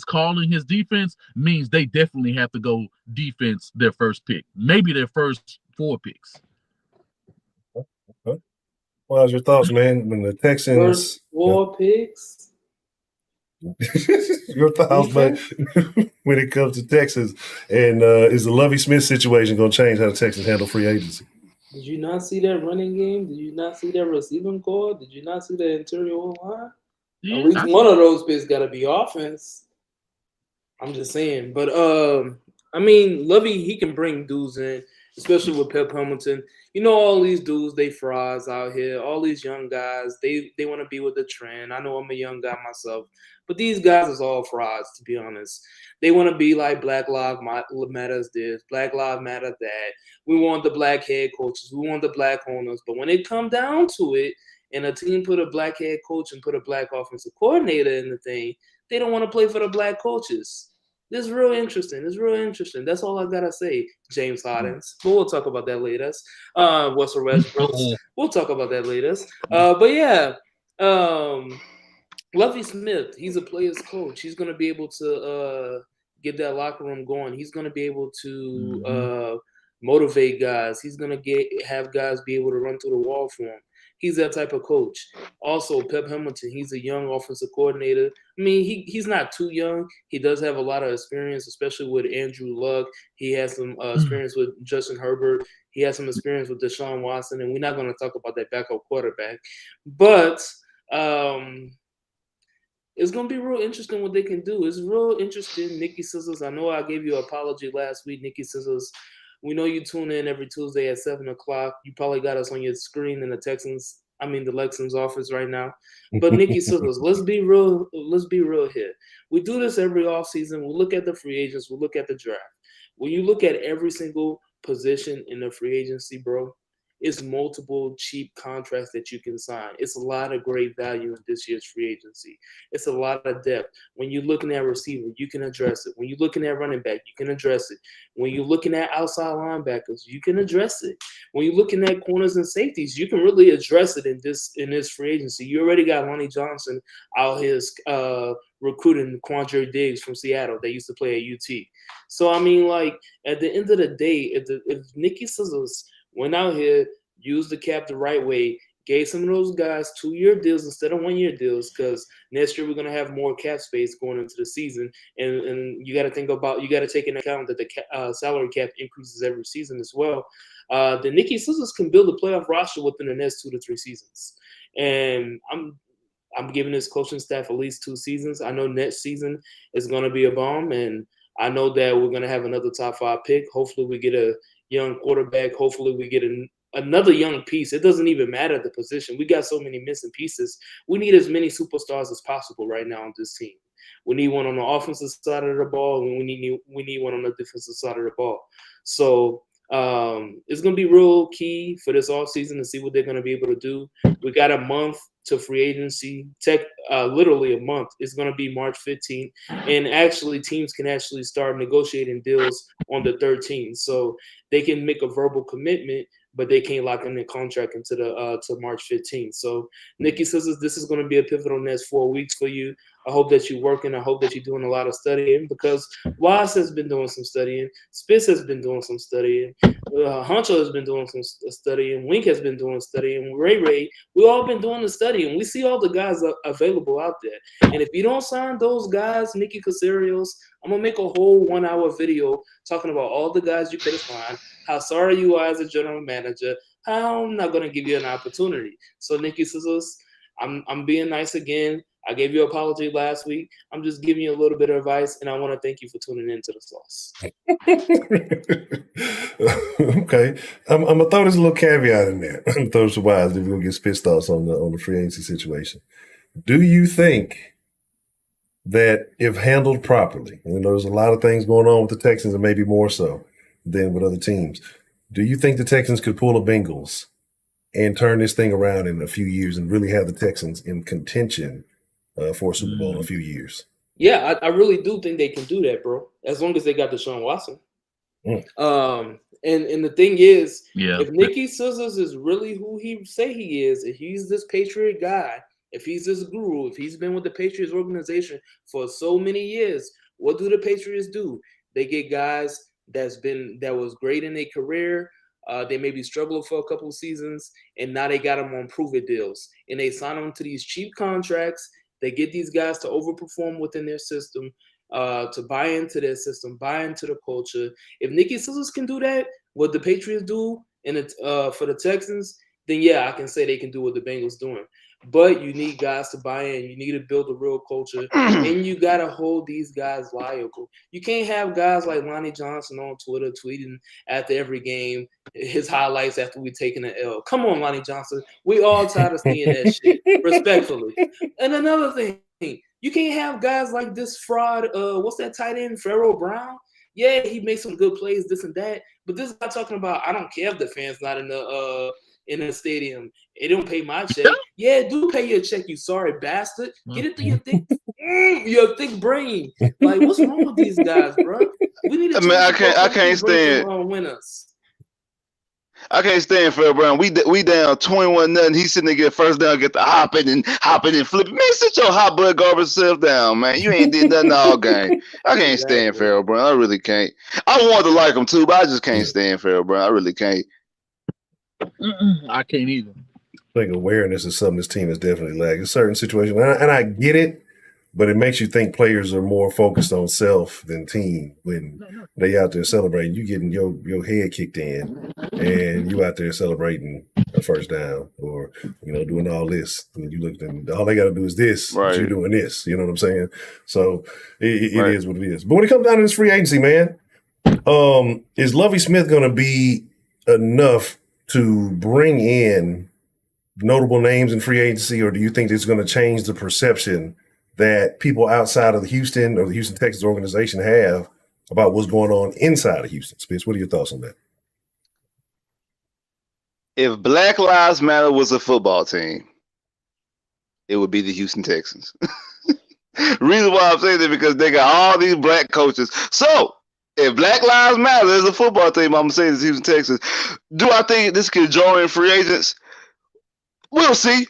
calling his defense means they definitely have to go defense their first pick, maybe their first 4 picks. Okay. How's your thoughts, man? When the Texans first 4 picks. Your thoughts, but when it comes to Texas, and is the Lovie Smith situation going to change how the Texans handle free agency? Did you not see that running game? Did you not see that receiving core? Did you not see the interior line? At least one of those bits got to be offense. I'm just saying. But, Lovey, he can bring dudes in, especially with Pep Hamilton. All these dudes, they frauds out here. All these young guys, they want to be with the trend. I know I'm a young guy myself. But these guys is all frauds, to be honest. They want to be like Black Lives Matter this, Black Lives Matter that. We want the black head coaches. We want the black owners. But when it come down to it, and a team put a black head coach and put a black offensive coordinator in the thing, they don't want to play for the black coaches. This is real interesting. That's all I got to say, James Hardens. But we'll talk about that later. Russell Westbrook. We'll talk about that later. But yeah, Lovie Smith, he's a player's coach. He's going to be able to get that locker room going. He's going to be able to motivate guys. He's going to have guys be able to run through the wall for him. He's that type of coach. Also, Pep Hamilton, he's a young offensive coordinator. He's not too young. He does have a lot of experience, especially with Andrew Luck. He has some experience with Justin Herbert. He has some experience with Deshaun Watson, and we're not going to talk about that backup quarterback. But it's gonna be real interesting what they can do. It's real interesting. Nikki Scissors, I know I gave you an apology last week. Nikki Scissors, we know you tune in every Tuesday at 7:00. You probably got us on your screen in the Lexington's office right now. But Nikki Scissors, let's be real here. We do this every offseason. We look at the free agents, we look at the draft. When you look at every single position in the free agency, bro, it's multiple cheap contracts that you can sign. It's a lot of great value in this year's free agency. It's a lot of depth. When you're looking at receiver, you can address it. When you're looking at running back, you can address it. When you're looking at outside linebackers, you can address it. When you're looking at corners and safeties, you can really address it in this free agency. You already got Lonnie Johnson out here recruiting Quandre Diggs from Seattle. They used to play at UT. So, I mean, like, at the end of the day, if Nikki Scissors went out here, used the cap the right way, gave some of those guys 2-year deals instead of 1-year deals, because next year we're going to have more cap space going into the season. And you got to take into account that the salary cap increases every season as well. The Nikki Scissors can build a playoff roster within the next 2 to 3 seasons. And I'm giving this coaching staff at least 2 seasons. I know next season is going to be a bomb, and I know that we're going to have another top 5 pick. Hopefully we get a young quarterback. Hopefully we get another young piece. It doesn't even matter the position. We got so many missing pieces. We need as many superstars as possible right now on this team. We need one on the offensive side of the ball, and we need one on the defensive side of the ball. So it's going to be real key for this offseason to see what they're going to be able to do. We got a month to free agency, literally a month. It's going to be March 15th, and actually teams can actually start negotiating deals on the 13th. So they can make a verbal commitment, but they can't lock in their contract into to March 15th. So Nikki Scissors, this is going to be a pivotal next 4 weeks for you. I hope that you're working. I hope that you're doing a lot of studying, because Wise has been doing some studying. Spitz has been doing some studying. Honcho has been doing some studying. Wink has been doing studying. Ray, we all been doing the studying. We see all the guys available out there. And if you don't sign those guys, Nicky Casarios, I'm going to make a whole 1-hour video talking about all the guys you could have signed, how sorry you are as a general manager, how I'm not going to give you an opportunity. So, Nikki Scissors, I'm being nice again. I gave you an apology last week. I'm just giving you a little bit of advice, and I want to thank you for tuning into the Sauce. Okay. I'm going to throw this little caveat in there. I'm going to throw some wise if we're going to get pissed off on the free agency situation. Do you think that if handled properly, and there's a lot of things going on with the Texans, and maybe more so than with other teams, do you think the Texans could pull a Bengals and turn this thing around in a few years and really have the Texans in contention for a Super Bowl in a few years? Yeah, I really do think they can do that, bro, as long as they got Deshaun Watson. And the thing is, if Nikki Scissors is really who he say he is, if he's this Patriot guy, if he's this guru, if he's been with the Patriots organization for so many years, what do the Patriots do? They get guys that was great in their career. They maybe struggled for a couple of seasons, and now they got them on prove-it deals. And they sign them to these cheap contracts. They get these guys to overperform within their system, to buy into their system, buy into the culture. If Nikki Scissors can do that, what the Patriots do for the Texans, then yeah, I can say they can do what the Bengals doing. But you need guys to buy in. You need to build a real culture, and you got to hold these guys liable. You can't have guys like Lonnie Johnson on Twitter tweeting after every game his highlights after we taking an L. Come on, Lonnie Johnson. We all tired of seeing that shit, respectfully. And another thing, you can't have guys like this fraud. What's that tight end, Pharaoh Brown? Yeah, he makes some good plays, this and that. But this guy talking about, I don't care if the fans not in the stadium. It don't pay my check. Yeah, do pay your check, you sorry bastard. Get it through your thick brain. Like, what's wrong with these guys, bro? We need to I can't stand winners. I can't stand Phil Brown. We down 21-0. He's sitting there get first down, get the hopping and flipping. Man, sit your hot butt garbage self down, man. You ain't did nothing all game. I can't stand Phil Brown. I really can't. I want to like him too, but I just can't stand Phil Brown. I really can't. I can't either. I think awareness is something this team has definitely lacked in certain situations. And I get it, but it makes you think players are more focused on self than team when they out there celebrating. You getting your head kicked in, and you out there celebrating a first down or, doing all this. And you look and all they got to do is this, but Right. you're doing this. You know what I'm saying? So it Right. is what it is. But when it comes down to this free agency, man, is Lovie Smith going to be enough to bring in notable names in free agency, or do you think it's going to change the perception that people outside of the Houston or the Houston Texans organization have about what's going on inside of Houston? Spence, what are your thoughts on that? If Black Lives Matter was a football team, it would be the Houston Texans. Reason why I'm saying that because they got all these black coaches. So if Black Lives Matter is a football team, I'm saying it's Houston Texans. Do I think this could draw in free agents? We'll see.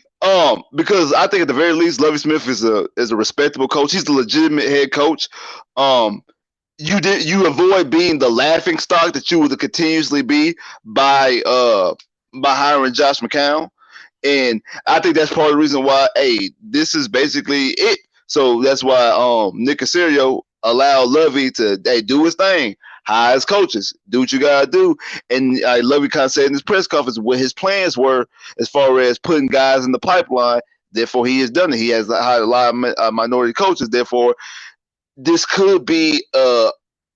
Because I think at the very least, Lovie Smith is a respectable coach. He's a legitimate head coach. You avoid being the laughing stock that you would continuously be by hiring Josh McCown. And I think that's part of the reason why, this is basically it. So that's why Nick Caserio allowed Lovie to do his thing, hire his coaches, do what you gotta do. And Lovie kind of said in his press conference what his plans were as far as putting guys in the pipeline. Therefore, he has done it. He has hired a lot of minority coaches. Therefore, this could be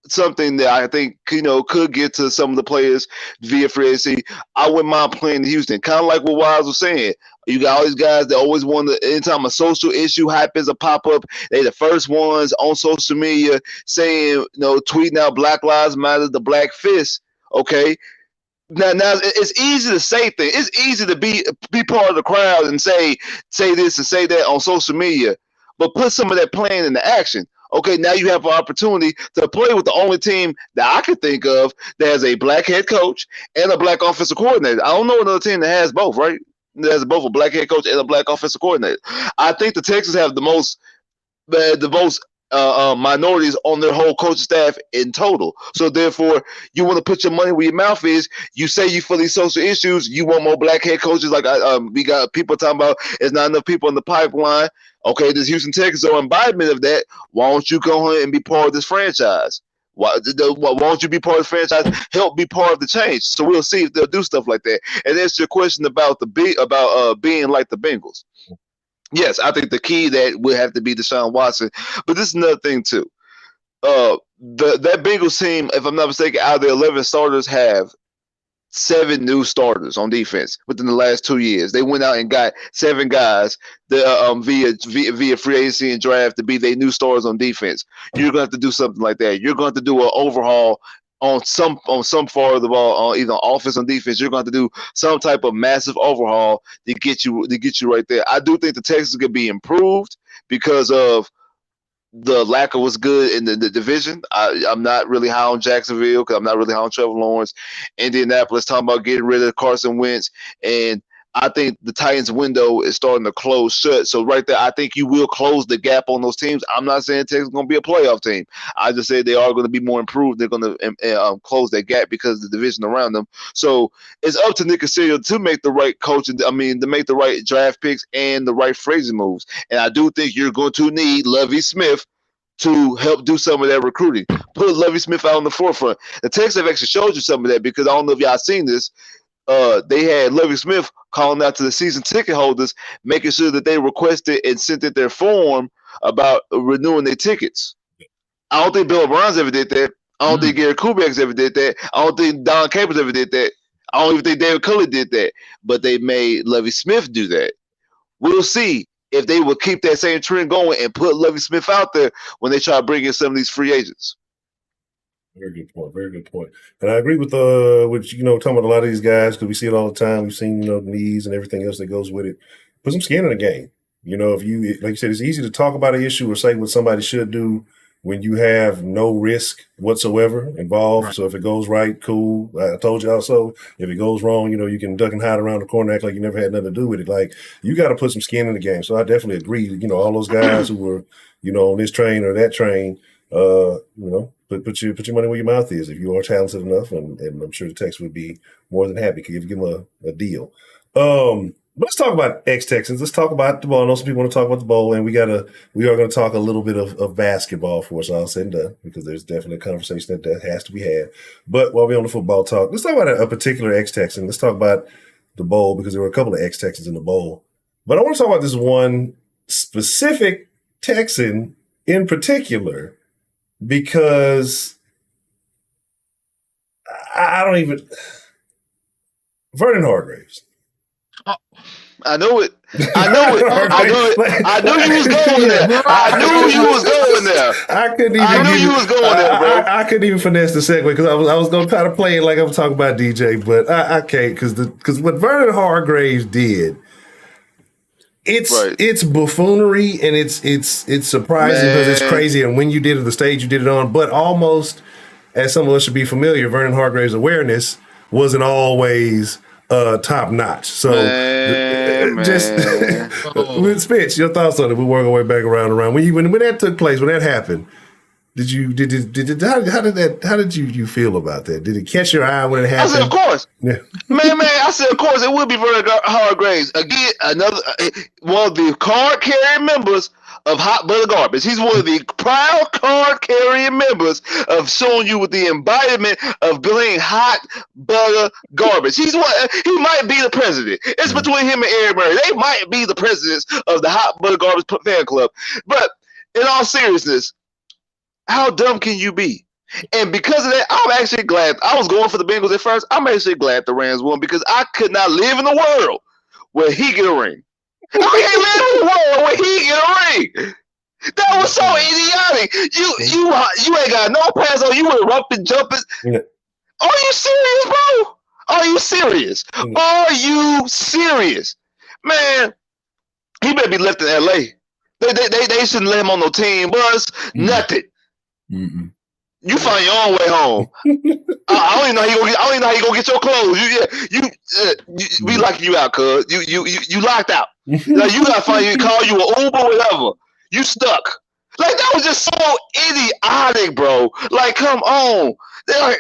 something that I think could get to some of the players via free agency. I wouldn't mind playing in Houston, kind of like what Wise was saying. You got all these guys that always want to. Anytime a social issue happens, a pop up, they the first ones on social media saying, tweeting out Black Lives Matter, the Black Fist. Okay, now it's easy to say things. It's easy to be part of the crowd and say this and say that on social media, but put some of that plan into action. Okay, now you have an opportunity to play with the only team that I can think of that has a black head coach and a black offensive coordinator. I don't know another team that has both, right? That has both a black head coach and a black offensive coordinator. I think the Texans have the most minorities on their whole coaching staff in total. So therefore, you want to put your money where your mouth is. You say you for these social issues, you want more black head coaches. Like we got people talking about, there's not enough people in the pipeline. Okay, this Houston Texans are embodiment of that. Why don't you go ahead and be part of this franchise? Why don't you be part of the franchise? Help be part of the change. So we'll see if they'll do stuff like that. And that's your question about being like the Bengals. Yes, I think the key that will have to be Deshaun Watson. But this is another thing too. That Bengals team, if I'm not mistaken, out of the 11 starters, have 7 new starters on defense within the last 2 years. They went out and got 7 guys via free agency and draft to be their new starters on defense. You're going to have to do something like that. You're going to have to do an overhaul on some part of the ball, on either offense or defense. You're going to have to do some type of massive overhaul to get you right there. I do think the Texans could be improved because of the lack of what's good in the division. I'm not really high on Jacksonville because I'm not really high on Trevor Lawrence. Indianapolis talking about getting rid of Carson Wentz, and I think the Titans window is starting to close shut. So right there, I think you will close the gap on those teams. I'm not saying Texas is going to be a playoff team. I just say they are going to be more improved. They're going to close that gap because of the division around them. So it's up to Nick Caserio to make the right coaching. To make the right draft picks and the right phrasing moves. And I do think you're going to need Lovie Smith to help do some of that recruiting. Put Lovie Smith out on the forefront. The Texans have actually showed you some of that because I don't know if y'all seen this. They had Lovie Smith calling out to the season ticket holders, making sure that they requested and sent in their form about renewing their tickets. I don't think Bill O'Brien's ever did that. I don't think Gary Kubiak's ever did that. I don't think Don Capers ever did that. I don't even think David Culley did that. But they made Lovie Smith do that. We'll see if they will keep that same trend going and put Lovie Smith out there when they try to bring in some of these free agents. Very good point. Very good point. And I agree with talking about a lot of these guys because we see it all the time. We've seen the knees and everything else that goes with it. Put some skin in the game. If you, like you said, it's easy to talk about an issue or say what somebody should do when you have no risk whatsoever involved. Right. So if it goes right, cool. I told you also, if it goes wrong, you can duck and hide around the corner, act like you never had nothing to do with it. Like, you got to put some skin in the game. So I definitely agree. All those guys who were, on this train or that train, put your money where your mouth is if you are talented enough, and I'm sure the Texans would be more than happy to give them a deal. Let's talk about ex-Texans. Let's talk about the ball. I know some people want to talk about the bowl, and we are going to talk a little bit of basketball for us all said and done, because there's definitely a conversation that has to be had. But while we're on the football talk, let's talk about a particular ex-Texan. Let's talk about the bowl because there were a couple of ex-Texans in the bowl. But I want to talk about this one specific Texan in particular because I don't even Vernon Hargreaves. I know it. I know it. I knew it. I knew you was going there. I knew you was going there. I couldn't even. I knew you was going there, bro. I couldn't even finesse the segue because I was going to try to play it like I'm talking about DJ, but I can't because what Vernon Hargreaves did, it's buffoonery and it's surprising because it's crazy. And when you did it, the stage you did it on, but almost as some of us should be familiar, Vernon Hargreaves' awareness wasn't always top notch. So with Spitz, your thoughts on it? We work our way back around. When that took place, when that happened, how did you feel about that? Did it catch your eye when it happened? I said, of course. Yeah. Man, I said, of course, it would be Vernon Hargreaves. Again, another one of the card-carrying members of Hot Butter Garbage. He's one of the proud card-carrying members of showing you with the embodiment of being hot butter garbage. He might be the president. It's between him and Eric Murray. They might be the presidents of the Hot Butter Garbage fan club. But in all seriousness, how dumb can you be? And because of that, I'm actually glad. I was going for the Bengals at first. I'm actually glad the Rams won because I could not live in the world where he get a ring. I can't live in the world where he get a ring. That was so idiotic. You ain't got no pass on. You were rumping, jumping. Yeah. Are you serious, bro? Are you serious? Are you serious? Man, he better be left in L.A. They shouldn't let him on no team bus. Nothing. Mm-mm. You find your own way home. I don't even know how you gonna get your clothes. We locking you out, cuz. You locked out. Like, you gotta call you an Uber, whatever. You stuck. Like, that was just so idiotic, bro. Like, come on. They're like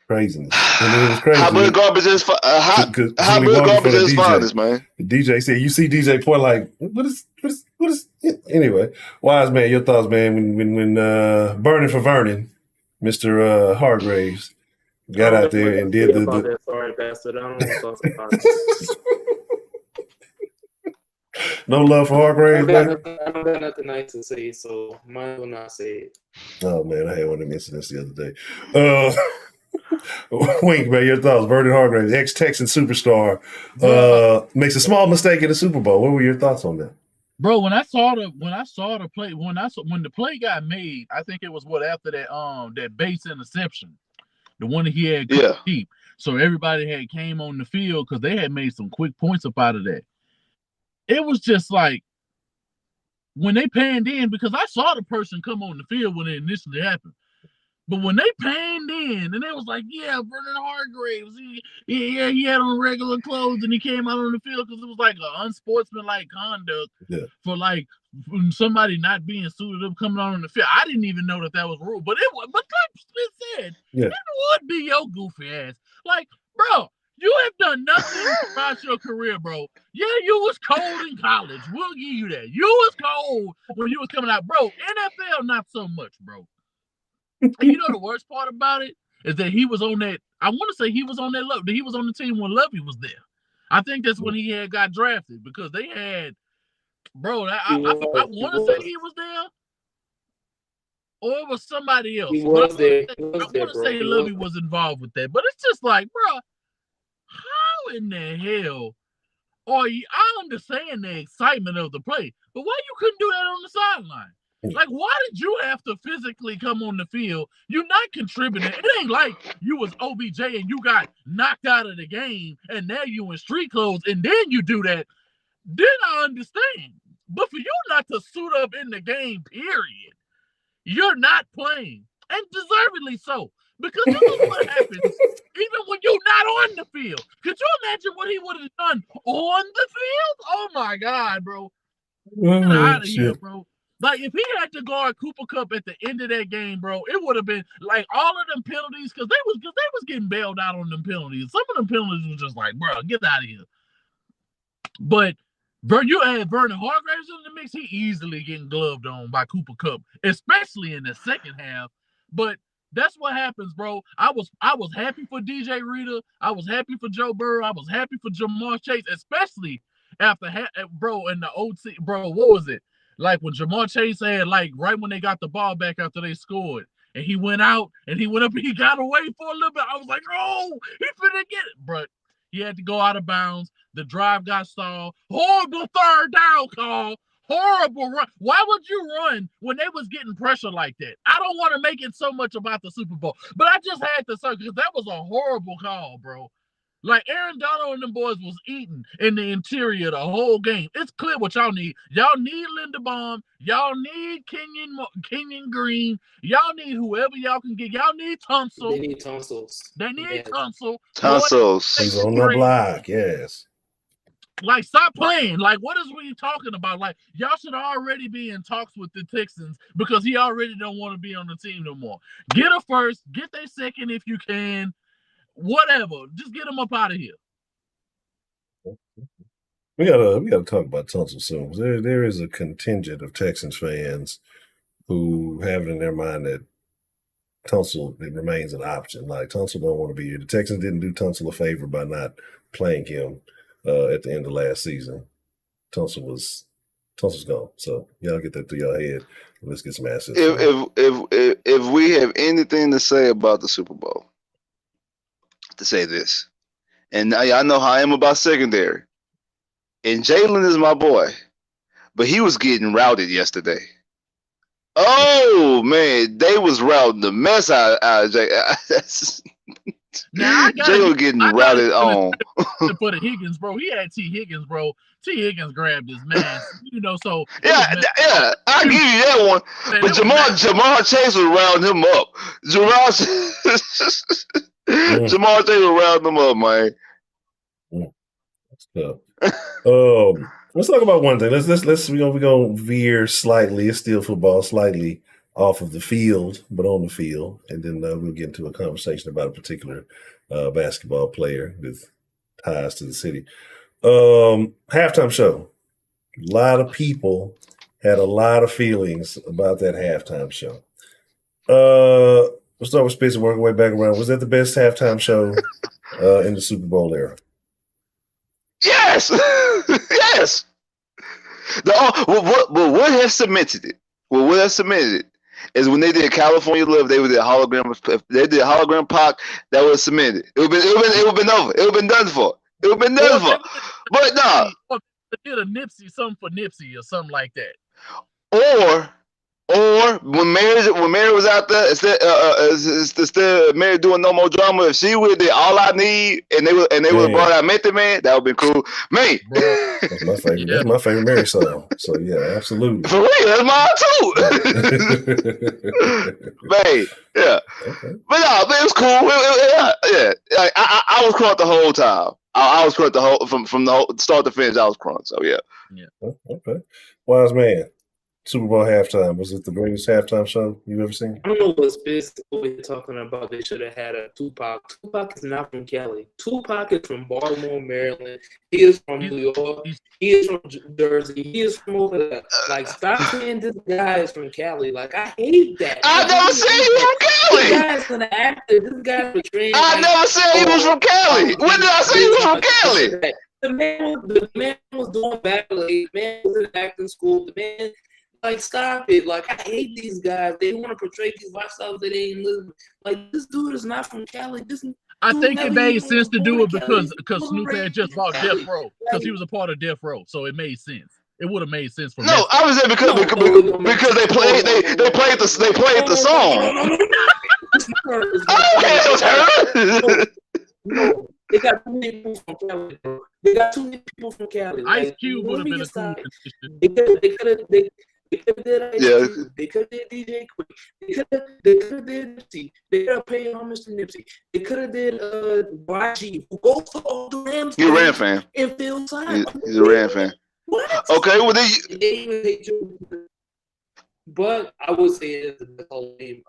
craziness. And it was crazy. Hot butter garbage is finest, man. The DJ said, you see DJ point like, what is anyway, Wise man, your thoughts, man, when Burning for Vernon, Mr. Hargreaves got out there and did the sorry bastard. I don't know what about it. No love for Hargreaves, man. I don't got nothing nice to say, so mine will not say it. Oh man, I had one of them incidents the other day. Wink, man, your thoughts. Vernon Hargreaves, ex-Texan superstar, makes a small mistake in the Super Bowl. What were your thoughts on that? Bro, when the play got made, I think it was after that base interception, the one that he had keep. So everybody had came on the field because they had made some quick points up out of that. It was just like when they panned in, because I saw the person come on the field when it initially happened. But when they panned in, and they was like, yeah, Vernon Hargreaves, he had on regular clothes, and he came out on the field because it was like an unsportsmanlike conduct for like somebody not being suited up coming out on the field. I didn't even know that was rule, but like Smith said, it would be your goofy ass. Like, bro, you have done nothing throughout your career, bro. Yeah, you was cold in college. We'll give you that. You was cold when you was coming out, bro. NFL, not so much, bro. And you know the worst part about it is that he was on that. I want to say he was on that Love. He was on the team when Lovey was there. I think that's when he had got drafted because they had, bro. I want to say he was there, or it was somebody else. He was there. I want to say Lovey was involved with that, but it's just like, bro, how in the hell are you? I understand the excitement of the play, but why you couldn't do that on the sideline? Like, why did you have to physically come on the field? You're not contributing. It ain't like you was OBJ and you got knocked out of the game and now you in street clothes and then you do that. Then I understand. But for you not to suit up in the game, period, you're not playing. And deservedly so. Because this is what happens even when you're not on the field. Could you imagine what he would have done on the field? Oh, my God, bro. Get out of here, bro. Like, if he had to guard Cooper Kupp at the end of that game, bro, it would have been like all of them penalties because they was getting bailed out on them penalties. Some of them penalties was just like, bro, get out of here. But you add Vernon Hargreaves in the mix, he easily getting gloved on by Cooper Kupp, especially in the second half. But That's what happens, bro. I was happy for DJ Reader. I was happy for Joe Burrow. I was happy for Jamar Chase, especially after bro in the OT, bro. What was it like when Jamar Chase had like right when they got the ball back after they scored, and he went out and he went up and he got away for a little bit. I was like, oh, he finna get it, but he had to go out of bounds. The drive got stalled. Horrible third down call. Horrible run. Why would you run when they was getting pressure like that? I don't want to make it so much about the Super Bowl, but I just had to say because that was a horrible call, bro. Like Aaron Donald and them boys was eating in the interior the whole game. It's clear what y'all need. Y'all need Linderbaum. Y'all need Kenyon Green. Y'all need whoever y'all can get. Y'all need Tunsil. They need tonsils. They need Tunsil. Tonsils. He's on the block, yes. Like, stop playing. Like, what is we talking about? Like, y'all should already be in talks with the Texans because he already don't want to be on the team no more. Get a first, get their second if you can, whatever. Just get them up out of here. We gotta talk about Tunsil soon. There is a contingent of Texans fans who have it in their mind that Tunsil remains an option. Like Tunsil don't want to be here. The Texans didn't do Tunsil a favor by not playing him at the end of last season. Tunsil's gone. So y'all get that through your head. Let's get some assets. If we have anything to say about the Super Bowl, to say this, and I know how I am about secondary, and Jalen is my boy, but he was getting routed yesterday. Oh man, they was routing the mess out of Jalen. Jalen getting routed on. For the Higgins, bro. He had T. Higgins, bro. T. Higgins grabbed his man. So yeah, I give you that one. Man, but Jamar Chase was rounding him up. Jamar Chase was rounding him up, man. Let's talk about one thing. We're gonna veer slightly. It's still football, slightly off of the field, but on the field, and then we'll get into a conversation about a particular basketball player with ties to the city. Halftime show. A lot of people had a lot of feelings about that halftime show. We'll start with Spitz and work our way back around. Was that the best halftime show in the Super Bowl era? Yes, yes. What has cemented it? Well, what has cemented it is when they did California Love. They did hologram. If they did hologram Pac, that was cemented. It would have been over. It would have been done for. It would have been done for. But no. They did a Nipsey, something for Nipsey or something like that. Or when Mary was out there, instead Mary doing No More Drama, if she would did All I Need and they would have brought out Method Man, that would be cool. Man, that's my favorite. That's my favorite Mary song. So yeah, absolutely. For real, that's mine too. Man, yeah. Okay. But no, it was cool. Yeah. Like, I was crunk the whole time. I was crunk the whole from the whole start to finish. I was crunk. So yeah. Okay. Wise man. Super Bowl halftime. Was it the greatest halftime show you've ever seen? I don't know what's Spitz over here talking about. They should have had a Tupac. Tupac is not from Cali. Tupac is from Baltimore, Maryland. He is from New York. He is from Jersey. He is from over there. Like, stop saying this guy is from Cali. Like, I hate that. I never said he was from Cali. This guy's an actor. This guy's a trained. I never said he was from Cali. When did I say he was from Cali? The man was doing ballet. The man was in acting school. The man. Like, stop it. Like, I hate these guys. They want to portray these lifestyles that they ain't living. Like, this dude is not from Cali. I think it made sense to do it because Snoop had just bought Death Row. Because he was a part of Death Row. So it made sense. It would have made sense for me. No, I was there because they played the song. No, they got too many people from Cali, bro. They got too many people from Cali. Ice Cube would have been a cool position. They could have did Ice Cube. They could have did DJ Quick. They could have did Nipsey. They could have paid homage to Nipsey. They could have did YG, who goes to all the Rams. You're a Ram fan. And Phil Simon. He's a Ram fan. What? Okay, well, they even hate you. But I would say it's the whole game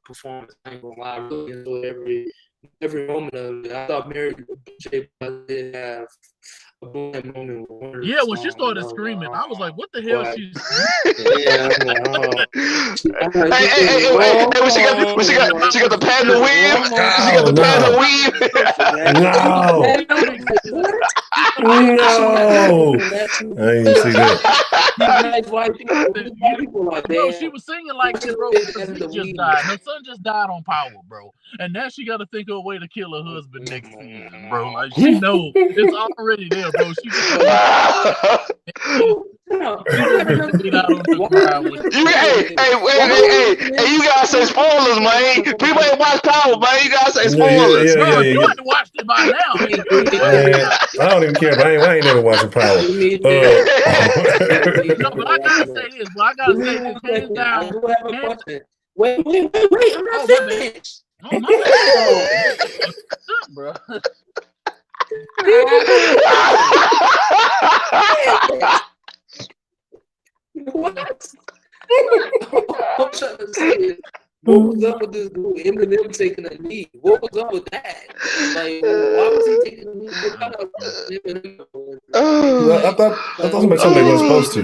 performance. I ain't gonna lie. I really enjoyed every moment of it. I thought Mary J. did have Yeah, when she started screaming, I was like, "What the hell?" She's Hey, when she got the paddle weave. She got the paddle weave. No, I didn't see that. Bro, she was singing like this, bro. Her son just died. Her son just died on Power, bro. And now she got to think of a way to kill her husband next season, bro. Like she knows it's already there, bro. She just Hey, you gotta say spoilers, man. People ain't watched Power, man. You gotta say spoilers. Bro, you ain't watched it by now. I don't even care, but I ain't never watching Power. No, but I gotta say this. But I gotta say this. Hands down. Wait, I'm not finished. Oh my bro. What? I'm trying to say is, what was up with this dude? Eminem taking a knee. What was up with that? Like, why was he taking a knee? What kind of Eminem? I thought somebody wasn't supposed to.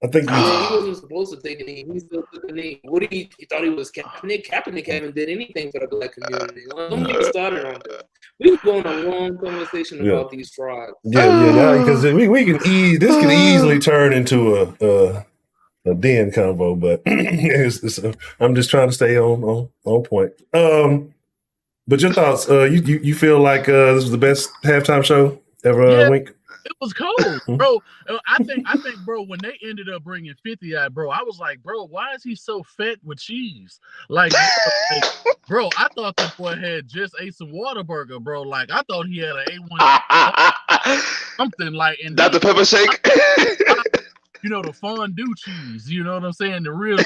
I think he wasn't supposed to take a knee. He still took a knee. What did he thought he was Kaepernick? Kaepernick haven't did anything for the black community. Don't get started on that. We've gone a long conversation about these frauds. Yeah, because we can this can easily turn into a den convo, but I'm just trying to stay on point. But your thoughts? You feel like this was the best halftime show ever? Wink. It was cold, bro. I think, bro, when they ended up bringing 50 out, bro, I was like, bro, why is he so fat with cheese? Like bro, I thought the boy had just ate some Whataburger, bro. Like, I thought he had an A1 something like in Dr. Pepper shake. You know, the fondue cheese. You know what I'm saying? The real.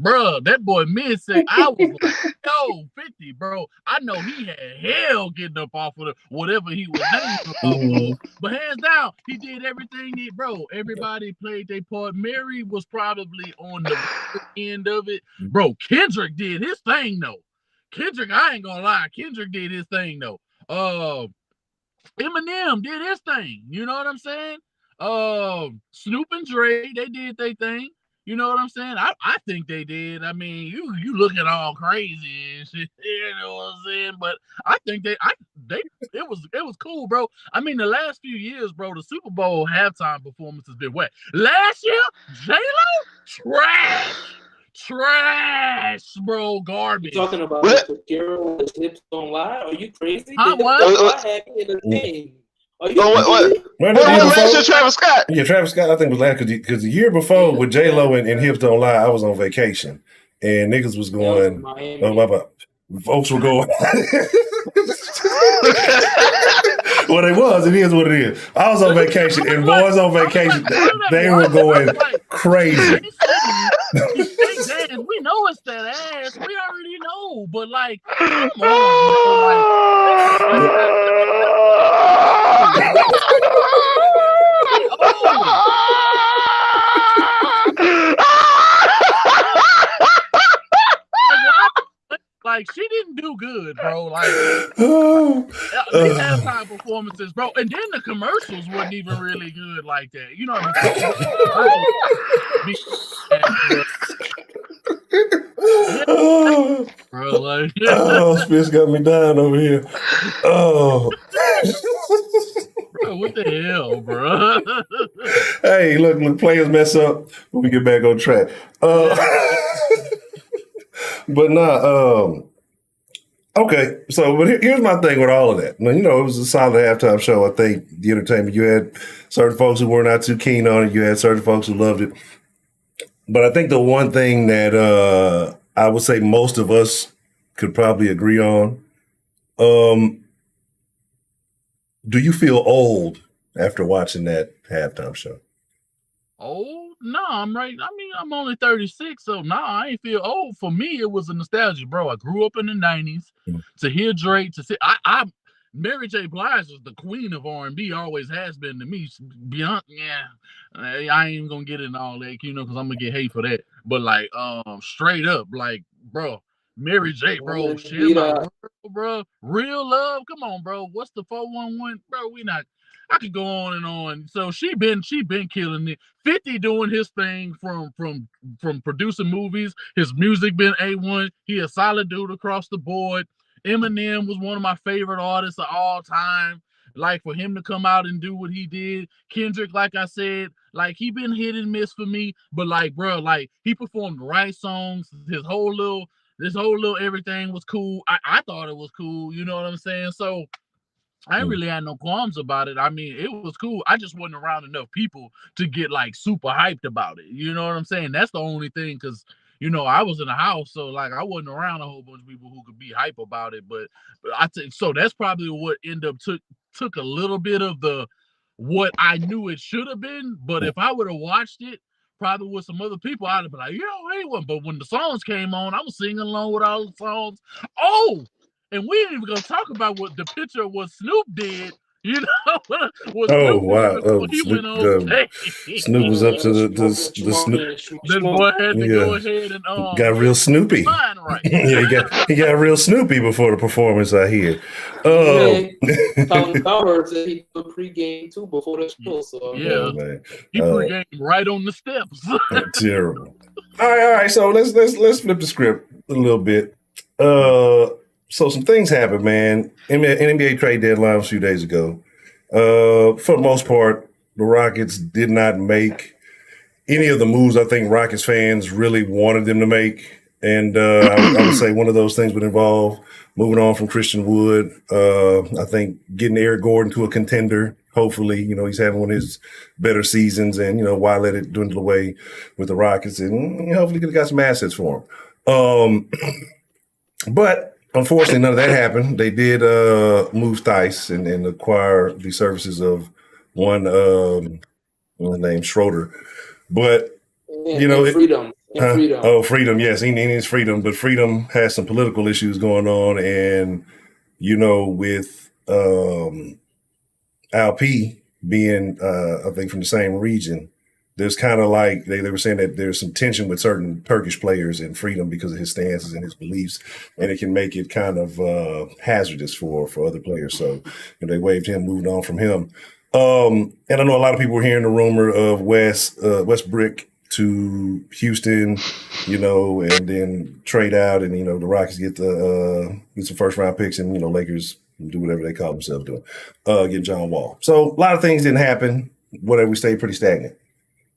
Bro, that boy mid-sec, I was like, yo, 50, bro. I know he had hell getting up off of whatever he was named but hands down, he did everything bro. Everybody played their part. Mary was probably on the end of it. Bro, Kendrick did his thing, though. Kendrick, I ain't gonna lie. Kendrick did his thing, though. Eminem did his thing. You know what I'm saying? Snoop and Dre, they did their thing. You know what I'm saying? I think they did. I mean, you looking all crazy and shit. You know what I'm saying? But I think it was cool, bro. I mean, the last few years, bro, the Super Bowl halftime performance has been wet. Last year, J-Lo, trash, bro, garbage. You talking about Shakira with hips don't lie? Are you crazy? What? What last year, Travis Scott? Yeah, Travis Scott, I think was last because the year before with J-Lo and Hips Don't Lie, I was on vacation and niggas was going. Folks were going. Well, it is what it is. I was on vacation and boys on vacation, they were going crazy. We know it's that ass. We already know, but like, come on, like she didn't do good, bro. Like these halftime performances, bro, and then the commercials wasn't even really good like that. You know what I'm saying? Bro, like, Spitz got me down over here. Oh. Bro, what the hell, bro? Hey, look, players mess up when we get back on track. But okay. So, but here's my thing with all of that. Now, you know, it was a solid halftime show. I think the entertainment. You had certain folks who were not too keen on it. You had certain folks who loved it. But I think the one thing that I would say most of us could probably agree on. Do you feel old after watching that halftime show? Old? No, I'm right. I mean, I'm only 36, so I ain't feel old. For me, it was a nostalgia, bro. I grew up in the 90s to hear Drake, to see. Mary J. Blige is the queen of R&B, always has been to me. Beyond, I ain't even gonna get into all that, you know, because I'm gonna get hate for that. But like, straight up, like, bro, Mary J, bro, share my world, bro. Real love, come on, bro. What's the 411, bro? We not. I could go on and on. So she been killing it. 50 doing his thing from producing movies. His music been A1. He a solid dude across the board. Eminem was one of my favorite artists of all time. Like for him to come out and do what he did, Kendrick, like I said, like he been hit and miss for me, but like, bro, like he performed the right songs. This whole little everything was cool. I thought it was cool. You know what I'm saying? So I really had no qualms about it. I mean, it was cool. I just wasn't around enough people to get like super hyped about it. You know what I'm saying? That's the only thing, because I was in the house, so like I wasn't around a whole bunch of people who could be hype about it. But I think so. That's probably what ended up took a little bit of the what I knew it should have been. But if I would have watched it, probably with some other people, I'd have been like, yo, hey, what? But when the songs came on, I was singing along with all the songs. Oh. And we ain't even gonna talk about what the picture of what Snoop did. Oh wow! Snoop was up to the Snoop. That boy had to go ahead and got real Snoopy. Right. Yeah, he got real Snoopy before the performance. I hear. Howard said he did pregame too before the show. So he pregame right on the steps. Terrible. All right. So let's flip the script a little bit. So some things happened, man. NBA trade deadline a few days ago. For the most part, the Rockets did not make any of the moves I think Rockets fans really wanted them to make. And I would say one of those things would involve moving on from Christian Wood. I think getting Eric Gordon to a contender. Hopefully, he's having one of his better seasons, and why let it dwindle away with the Rockets, and hopefully could have got some assets for him. But unfortunately, none of that happened. They did move Theis and acquire the services of one named Schroeder. But Freedom. Oh, Freedom, yes, he needs freedom, but Freedom has some political issues going on, and with LP being I think from the same region, there's kind of like they were saying that there's some tension with certain Turkish players in Freedom because of his stances and his beliefs, and it can make it kind of hazardous for other players. So they waived him, moved on from him. And I know a lot of people were hearing the rumor of Westbrook to Houston, and then trade out, and the Rockets get some first round picks, and Lakers do whatever they call themselves doing, get John Wall. So a lot of things didn't happen. Whatever, we stayed pretty stagnant.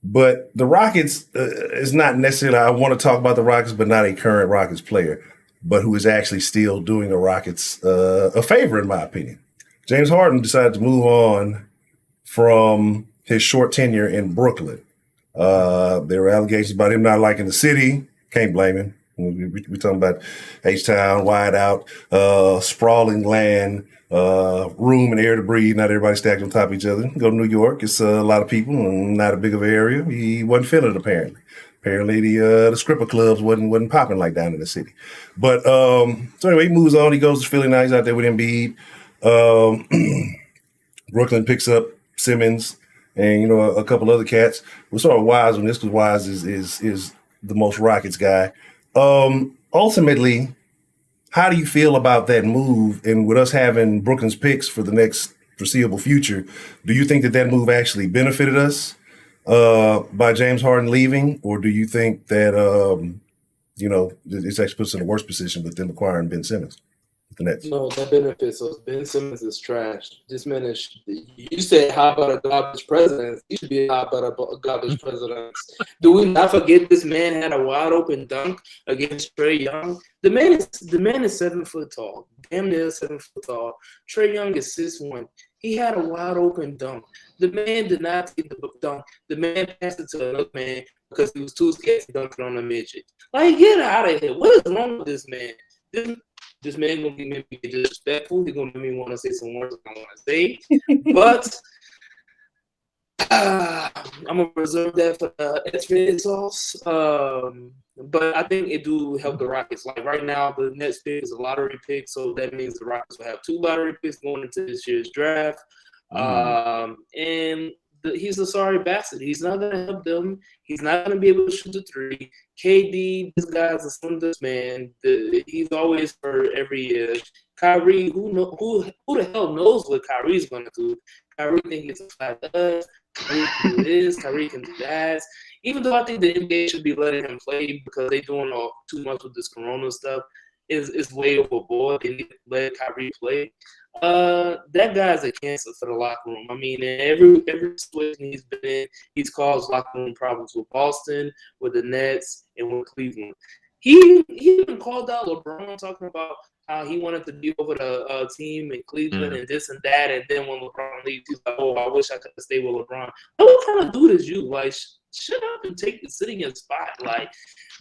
But the Rockets is not necessarily, I want to talk about the Rockets, but not a current Rockets player, but who is actually still doing the Rockets a favor, in my opinion. James Harden decided to move on from his short tenure in Brooklyn. There were allegations about him not liking the city. Can't blame him. We're talking about H-Town, wide out, sprawling land, room and air to breathe. Not everybody stacked on top of each other. Go to New York. It's a lot of people and not a big of an area. He wasn't feeling it, apparently. Apparently, the stripper clubs wasn't popping like down in the city. But so anyway, he moves on. He goes to Philly now. He's out there with Embiid. Brooklyn picks up Simmons and a couple other cats. We're sort of Wise on this because Wise is the most Rockets guy. Ultimately, how do you feel about that move? And with us having Brooklyn's picks for the next foreseeable future, do you think that move actually benefited us by James Harden leaving, or do you think that it's actually puts us in a worse position with them acquiring Ben Simmons? The Nets. No, that benefits us. Ben Simmons is trash. This man is. You said how about a garbage president? He should be how about a garbage president. Do we not forget this man had a wide open dunk against Trae Young? The man is 7 foot tall. Damn near 7 foot tall. Trae Young is 6'1". He had a wide open dunk. The man did not take the dunk. The man passed it to another man because he was too scared to dunk it on a midget. Like, get out of here. What is wrong with this man? This man gonna make me disrespectful. He's gonna make me want to say some words I want to say, but I'm gonna reserve that for the sauce. But I think it do help the Rockets. Like right now, the Nets pick is a lottery pick, so that means the Rockets will have 2 lottery picks going into this year's draft. And he's a sorry bastard. He's not gonna help them. He's not gonna be able to shoot the three. KD, this guy's a slumdog man. He's always hurt every year. Kyrie, who the hell knows what Kyrie's gonna do? Kyrie think it's a flat earth. Kyrie can do this. Kyrie can do that. Even though I think the NBA should be letting him play because they're doing too much with this Corona stuff, is way overboard. They need to let Kyrie play. That guy's a cancer for the locker room. I mean, in every situation he's been in, he's caused locker room problems with Boston, with the Nets, and with Cleveland. He even called out LeBron talking about how he wanted to be over the team in Cleveland and this and that. And then when LeBron leaves, he's like, "Oh, I wish I could have stayed with LeBron." What kind of dude is you? Like, shut up and sit in your spot. Like,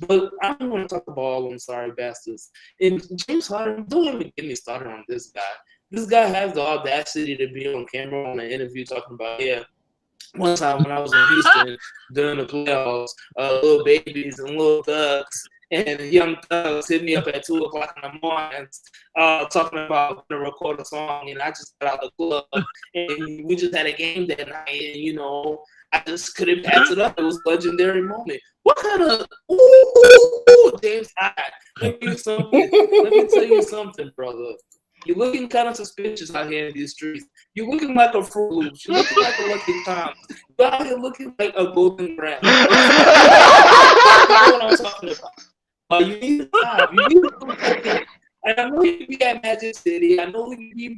but I don't want to talk about all them sorry bastards. And James Harden, don't even get me started on this guy. This guy has the audacity to be on camera on an interview talking about, one time when I was in Houston during the playoffs, little babies and little thugs and young thugs hit me up at 2 o'clock in the morning talking about to record a song, and I just got out the club and we just had a game that night, and I just couldn't pass it up. It was a legendary moment. What kind of James Hyde? Let me tell you something, brother. You're looking kind of suspicious out here in these streets. You're looking like a Fruit Loops. You're looking like a Lucky Charms. You're out here looking like a Golden Graham. You know what I'm talking about. You need to stop. You need to come back in. And I know you be at Magic City. I know you be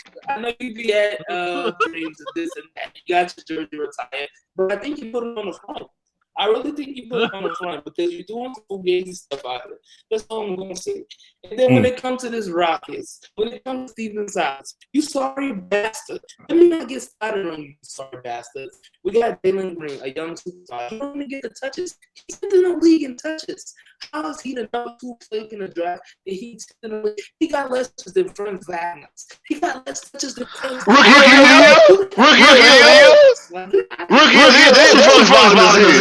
at Dreams and this and that. You got your jersey retired. But I think you put it on the front. I really think you put it on the front because you're doing some fugazi stuff out of it. That's all I'm going to say. And then when it comes to this Rockets, when it comes to Steven Silas, you sorry bastard. Let me not get started on you sorry bastards. We got Jalen Green, a young superstar. He don't even get the touches. He's in the league in touches. How is he the number 2 pick in the draft? He got less touches than Frank Wagner. He got less touches than Frank Rookie of the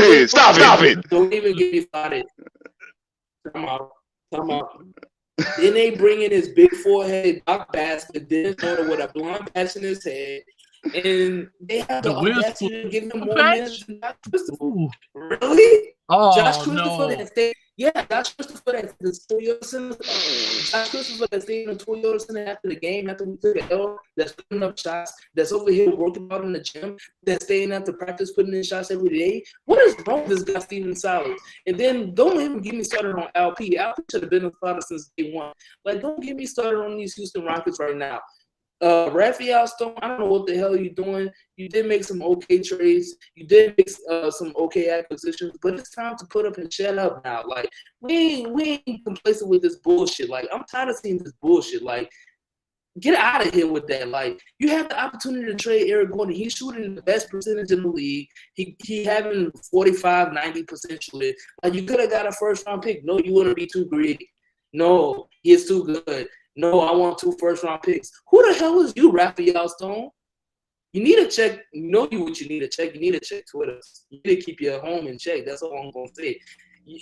year. Stop it. Don't even get me started. Come out. Then they bring in his big forehead Doc bastard, Dennis Schroeder with a blonde patch in his head, and they have the audacity to give him more minutes than Josh Christopher. Really? Oh, Josh Christopher no. Josh Christopher that stayed in the Toyota Center after the game, after we took an L, that's putting up shots, that's over here working out in the gym, that's staying after practice, putting in shots every day. What is wrong with this guy, Steven Silas? And then don't even get me started on LP. LP should have been a starter since day one. Like, don't get me started on these Houston Rockets right now. Raphael Stone, I don't know what the hell you're doing. You did make some okay trades. You did make some okay acquisitions, but it's time to put up and shut up now. Like, we ain't complacent with this bullshit. Like, I'm tired of seeing this bullshit. Like, get out of here with that. Like, you have the opportunity to trade Eric Gordon. He's shooting the best percentage in the league. He having 45, 90% shooting. Like, you could have got a first-round pick. No, you wouldn't be too greedy. No, he is too good. No, I want 2 first-round picks. Who the hell is you, Raphael Stone? You need to check. You know what you need to check. You need to check Twitter. You need to keep your home in check. That's all I'm going to say.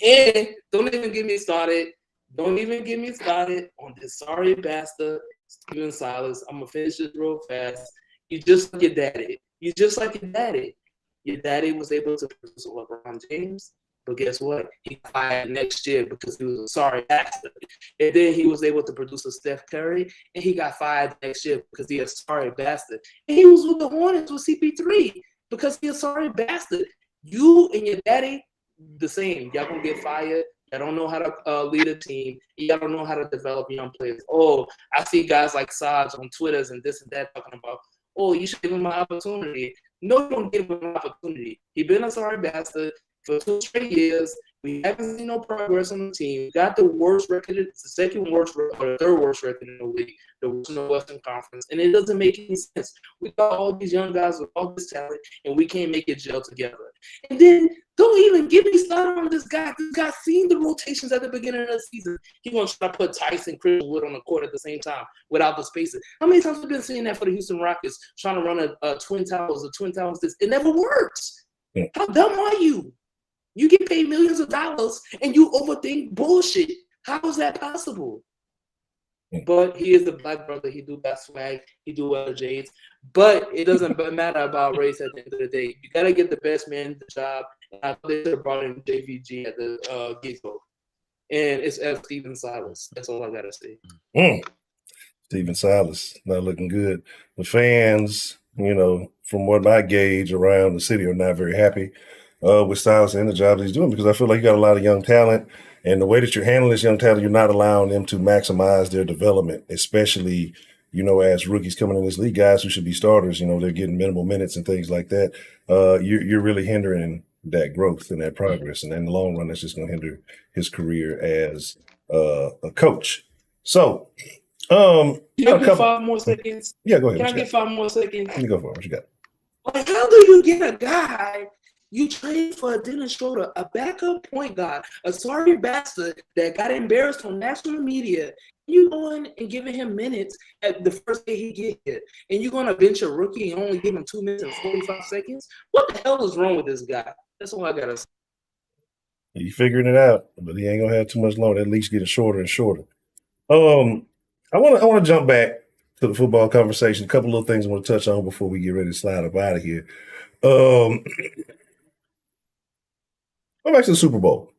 And don't even get me started. Don't even get me started on this sorry bastard, Steven Silas. I'm going to finish this real fast. You just like your daddy. You just like your daddy. Your daddy was able to produce LeBron James. But guess what? He got fired next year because he was a sorry bastard. And then he was able to produce a Steph Curry, and he got fired next year because he a sorry bastard. And he was with the Hornets with CP3 because he a sorry bastard. You and your daddy, the same. Y'all gonna get fired. Y'all don't know how to lead a team. Y'all don't know how to develop young players. Oh, I see guys like Saj on Twitters and this and that talking about, oh, you should give him an opportunity. No, don't give him an opportunity. He been a sorry bastard for 2 straight years. We haven't seen no progress on the team. We got the worst record, the second worst or the third worst record in the league, the worst in the Western Conference, and it doesn't make any sense. We got all these young guys with all this talent, and we can't make it gel together. And then don't even get me started on this guy. This guy's seen the rotations at the beginning of the season. He wants to put Tyson Chris Wood on the court at the same time without the spacing. How many times have we been seeing that for the Houston Rockets, trying to run a twin towers, this? It never works. Yeah. How dumb are you? You get paid millions of dollars and you overthink bullshit. How is that possible? But he is the black brother. He do got swag. He do wear J's. But it doesn't matter about race at the end of the day. You gotta get the best man the job. And I thought they should have brought in JVG at the get-go. And it's F. Steven Silas. That's all I gotta say. Steven Silas not looking good. The fans, from what I gauge around the city, are not very happy with Silas and the job that he's doing, because I feel like you got a lot of young talent, and the way that you're handling this young talent, you're not allowing them to maximize their development, especially, as rookies coming in this league, guys who should be starters, they're getting minimal minutes and things like that. You're really hindering that growth and that progress. And in the long run, that's just going to hinder his career as a coach. So, can I get 5 more seconds? Yeah, go ahead. Can I get 5 more seconds? Let me go for it. What you got? Like, how do you get a guy you trade for a Dylan Schroeder, a backup point guard, a sorry bastard that got embarrassed on national media? You going and giving him minutes at the first day he get here, and you're gonna bench a rookie and only give him 2 minutes and 45 seconds? What the hell is wrong with this guy? That's all I gotta say. He's figuring it out, but he ain't gonna have too much longer. At least getting shorter and shorter. I want to jump back to the football conversation. A couple little things I want to touch on before we get ready to slide up out of here. Go back to the Super Bowl.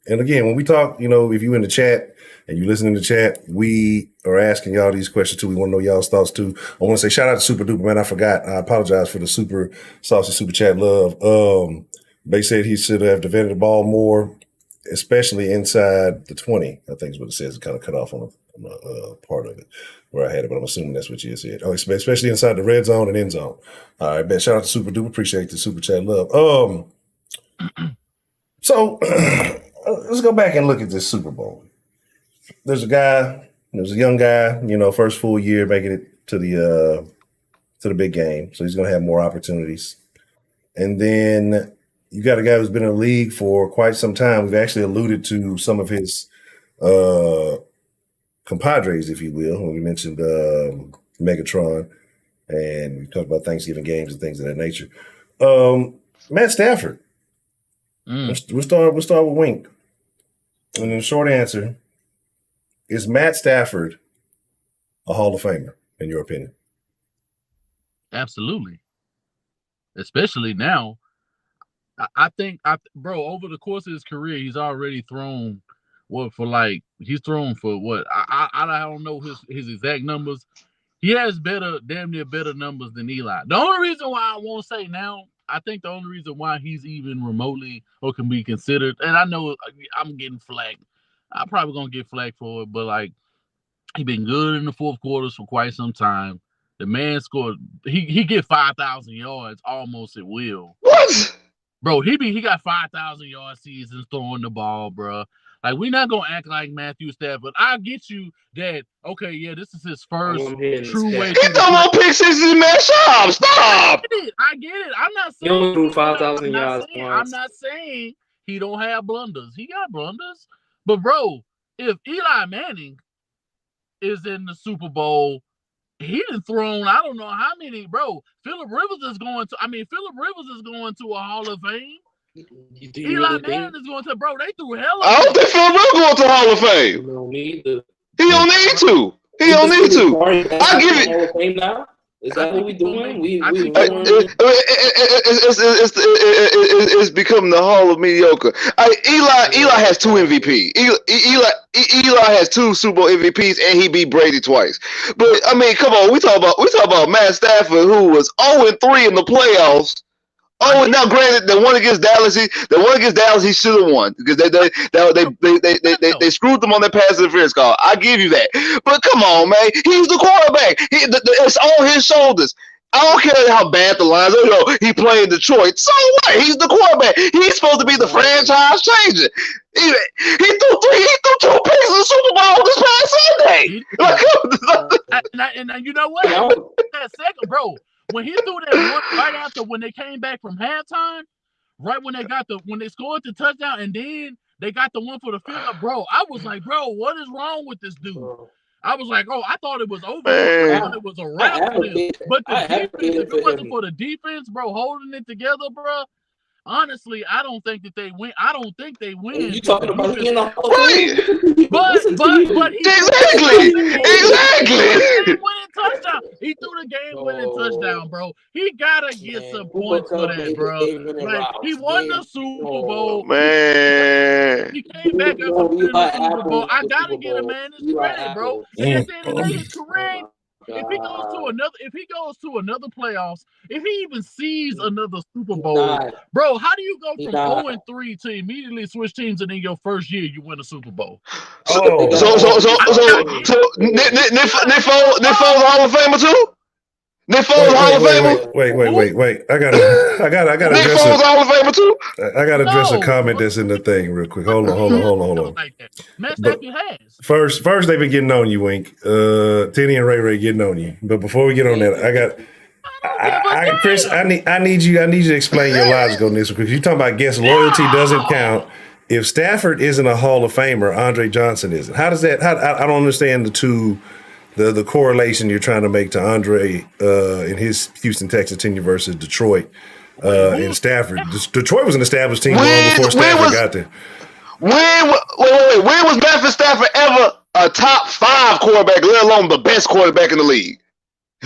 And again, when we talk, if you in the chat and you listen in the chat, we are asking y'all these questions too. We want to know y'all's thoughts too. I want to say shout out to Super Duper, man. I forgot. I apologize for the super saucy super chat love. They said he should have defended the ball more, especially inside the 20. I think is what it says. It kind of cut off on a part of it where I had it, but I'm assuming that's what you said. Oh, especially inside the red zone and end zone. All right, man. Shout out to Super Duper. Appreciate the super chat love. So let's go back and look at this Super Bowl. There's a young guy, first full year making it to the big game. So he's going to have more opportunities. And then you got a guy who's been in the league for quite some time. We've actually alluded to some of his compadres, if you will, when we mentioned Megatron, and we talked about Thanksgiving games and things of that nature. Matt Stafford. We'll start with Wink. And the short answer is Matt Stafford a Hall of Famer, in your opinion? Absolutely. Especially now. I think, over the course of his career, he's already thrown he's thrown for what? I don't know his exact numbers. He has damn near better numbers than Eli. The only reason why I won't say now, I think the only reason why he's even remotely or can be considered, and I know I'm getting flagged. I'm probably going to get flagged for it, but he been good in the fourth quarters for quite some time. The man scored, he get 5,000 yards almost at will. What? Bro, he got 5,000 yard seasons throwing the ball, bro. We're not going to act like Matthew Stafford. I get you that, okay, yeah, this is his first true way. Get them on pick sixes and mess up. Stop. I get it. I'm not saying he only threw 5,000 yards. I'm not saying he don't have blunders. He got blunders. But, bro, if Eli Manning is in the Super Bowl, he done thrown, I don't know how many, bro. Phillip Rivers is going to a Hall of Fame. Eli Manning is going to, bro. They threw hell. I don't think Phillip Rivers going to Hall of Fame. No need to. He don't need to. He don't need to. I give it. Hall of Fame now. Is that what we doing? It's becoming the Hall of Mediocre. Eli has 2 MVP. Eli has 2 Super Bowl MVPs, and he beat Brady twice. But I mean, come on, we talk about Matt Stafford, who was 0-3 in the playoffs. Oh, now granted, the one against Dallas, he should have won because they screwed them on that pass interference call. I give you that, but come on, man, he's the quarterback. It's on his shoulders. I don't care how bad the lines are. He played in Detroit, so what? He's the quarterback. He's supposed to be the franchise changer. He threw 2 picks in the Super Bowl this past Sunday. And you know what? That second, bro. When he threw that one right after when they came back from halftime, right when they scored the touchdown, and then they got the one for the field goal, bro. I was like, bro, what is wrong with this dude? I was like, I thought it was over. I thought it was a wrap for him. But the defense, if it wasn't for the defense, bro, holding it together, bro, honestly, I don't think that they win. I don't think they win. You talking about in the Hall of Right. Fame? But he Exactly. winning touchdown. He threw the game-winning touchdown, bro. He gotta get some points for that, bro. Like he won the Super Bowl. Man. He came back up to the Super Bowl. I gotta get a man his credit, bro. And at the end of the day, his career. If he goes to another playoffs, if he even sees another Super Bowl, bro, how do you go from 0-3 to immediately switch teams and in your first year you win a Super Bowl? So Nick Foles Hall of Famer too? Nick Foles Hall of Famer? Wait. I gotta Nick Foles Hall of Famer too? I gotta address a comment that's in the thing real quick. Hold on. Matt Stafford has. First they've been getting on you, Wink. Tenny and Ray getting on you. But before we get on that, Chris, I need you to explain your logic on this because you're talking about guest loyalty doesn't count. If Stafford isn't a Hall of Famer, Andre Johnson isn't. How does that? I don't understand the correlation you're trying to make to Andre in his Houston Texans tenure versus Detroit and Stafford. Detroit was an established team long before Stafford got there. When was Matthew Stafford ever a top 5 quarterback, let alone the best quarterback in the league?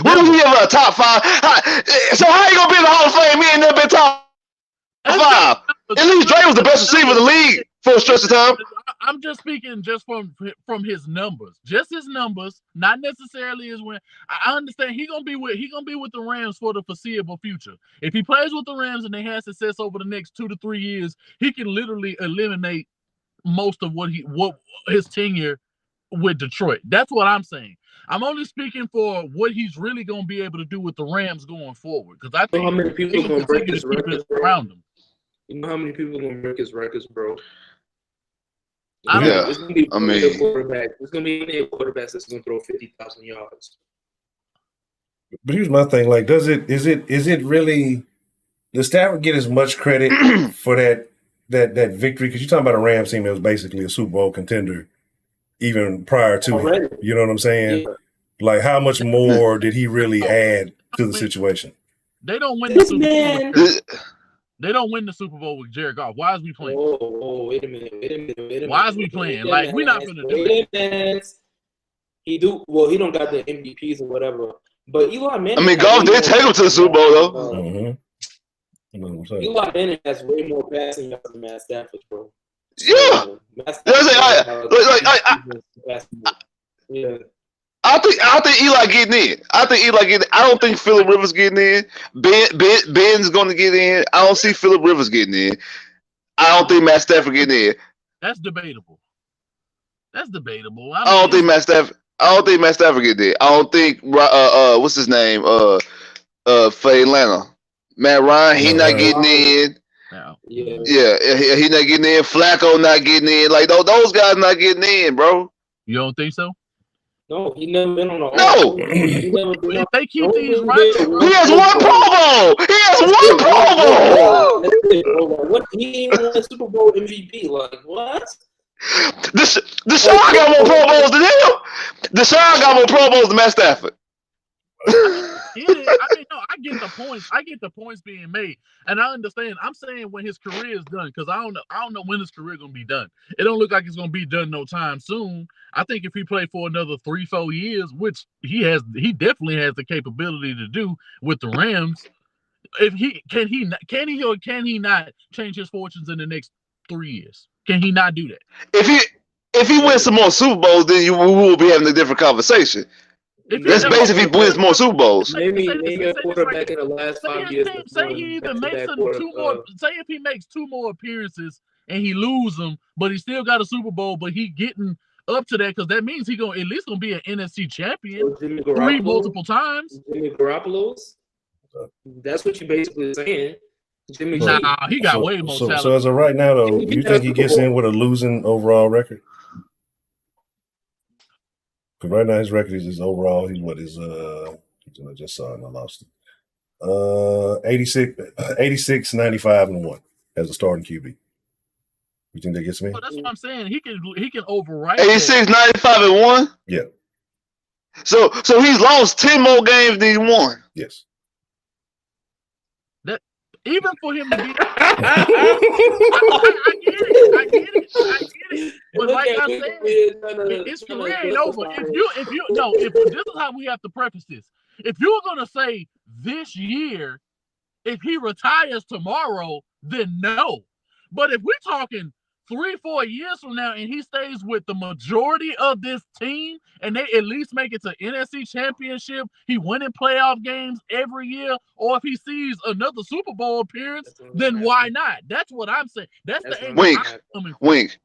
When was he ever a top 5? So how you gonna be in the Hall of Fame? He ain't never been top 5. At least Dre was the best receiver in the league for a stretch of time. I'm just speaking just from his numbers, just his numbers, not necessarily his win. I understand he gonna be with the Rams for the foreseeable future. If he plays with the Rams and they have success over the next 2 to 3 years, he can literally eliminate most of what his tenure with Detroit. That's what I'm saying. I'm only speaking for what he's really gonna be able to do with the Rams going forward. Because I think how many people are gonna break his records around him. You know how many people are gonna break his records, bro? Yeah, it's gonna be a quarterback. It's gonna be a quarterback that's gonna throw 50,000 yards. But here's my thing: like, is it really? Does Stafford get as much credit for that victory? Because you're talking about a Rams team that was basically a Super Bowl contender even prior to it. You know what I'm saying? Yeah. Like, how much more did he really add to the situation? They don't win the Super Bowl. They don't win the Super Bowl with Jared Goff. Why is we playing? Oh, wait a minute. Why is we playing? Like, we're not gonna do it. He don't got the MVPs or whatever. But Eli Manning. I mean, Goff did take him to the Super Bowl though. Eli Manning has way more passing yards than Matt Stafford, bro. Yeah. Yeah. I think Eli getting in. I don't think Phillip Rivers getting in. Ben's going to get in. I don't see Phillip Rivers getting in. I don't think Matt Stafford getting in. That's debatable. I don't think Matt Stafford getting in. I don't think what's his name? For Atlanta, Matt Ryan. He not getting in. Yeah, he not getting in. Flacco not getting in. Like those guys not getting in, bro. You don't think so? No, he never been on a. No. If they keep these right, he has one Pro Bowl. What? He ain't won a Super Bowl MVP. Like what? Deshaun got more Pro Bowls than him. Deshaun got more Pro Bowls than Matt Stafford. I get the points. I get the points being made, and I understand. I'm saying when his career is done, because I don't know when his career gonna be done. It don't look like it's gonna be done no time soon. I think if he played for another 3-4 years, which he definitely has the capability to do with the Rams. If can he not change his fortunes in the next 3 years? Can he not do that? If he wins some more Super Bowls, then we will be having a different conversation. That's basically if he wins more Super Bowls. Maybe a quarterback in the last 5 years. Say he even makes two more. Say if he makes 2 more appearances and he loses them, but he still got a Super Bowl, but he getting up to that because that means he at least gonna be an NFC champion 3 multiple times. Jimmy Garoppolo's. That's what you basically saying. Nah, he got way more talent. So as of right now, though, you think he gets in with a losing overall record? Because right now his record is his overall. I just saw it and I lost it. 86, 95, and 1 as a starting QB. You think that gets me? Well, that's what I'm saying. He can overwrite 86, 95, and 1? Yeah. So he's lost 10 more games than he won. Yes. Even for him to be, I get it. But like I said, his career ain't over. If this is how we have to preface this. If you're gonna say this year, if he retires tomorrow, then no. But if we're talking 3-4 years from now and he stays with the majority of this team and they at least make it to NFC Championship, he winning playoff games every year, or if he sees another Super Bowl appearance, then why not? That's what I'm saying. That's the angle Wink.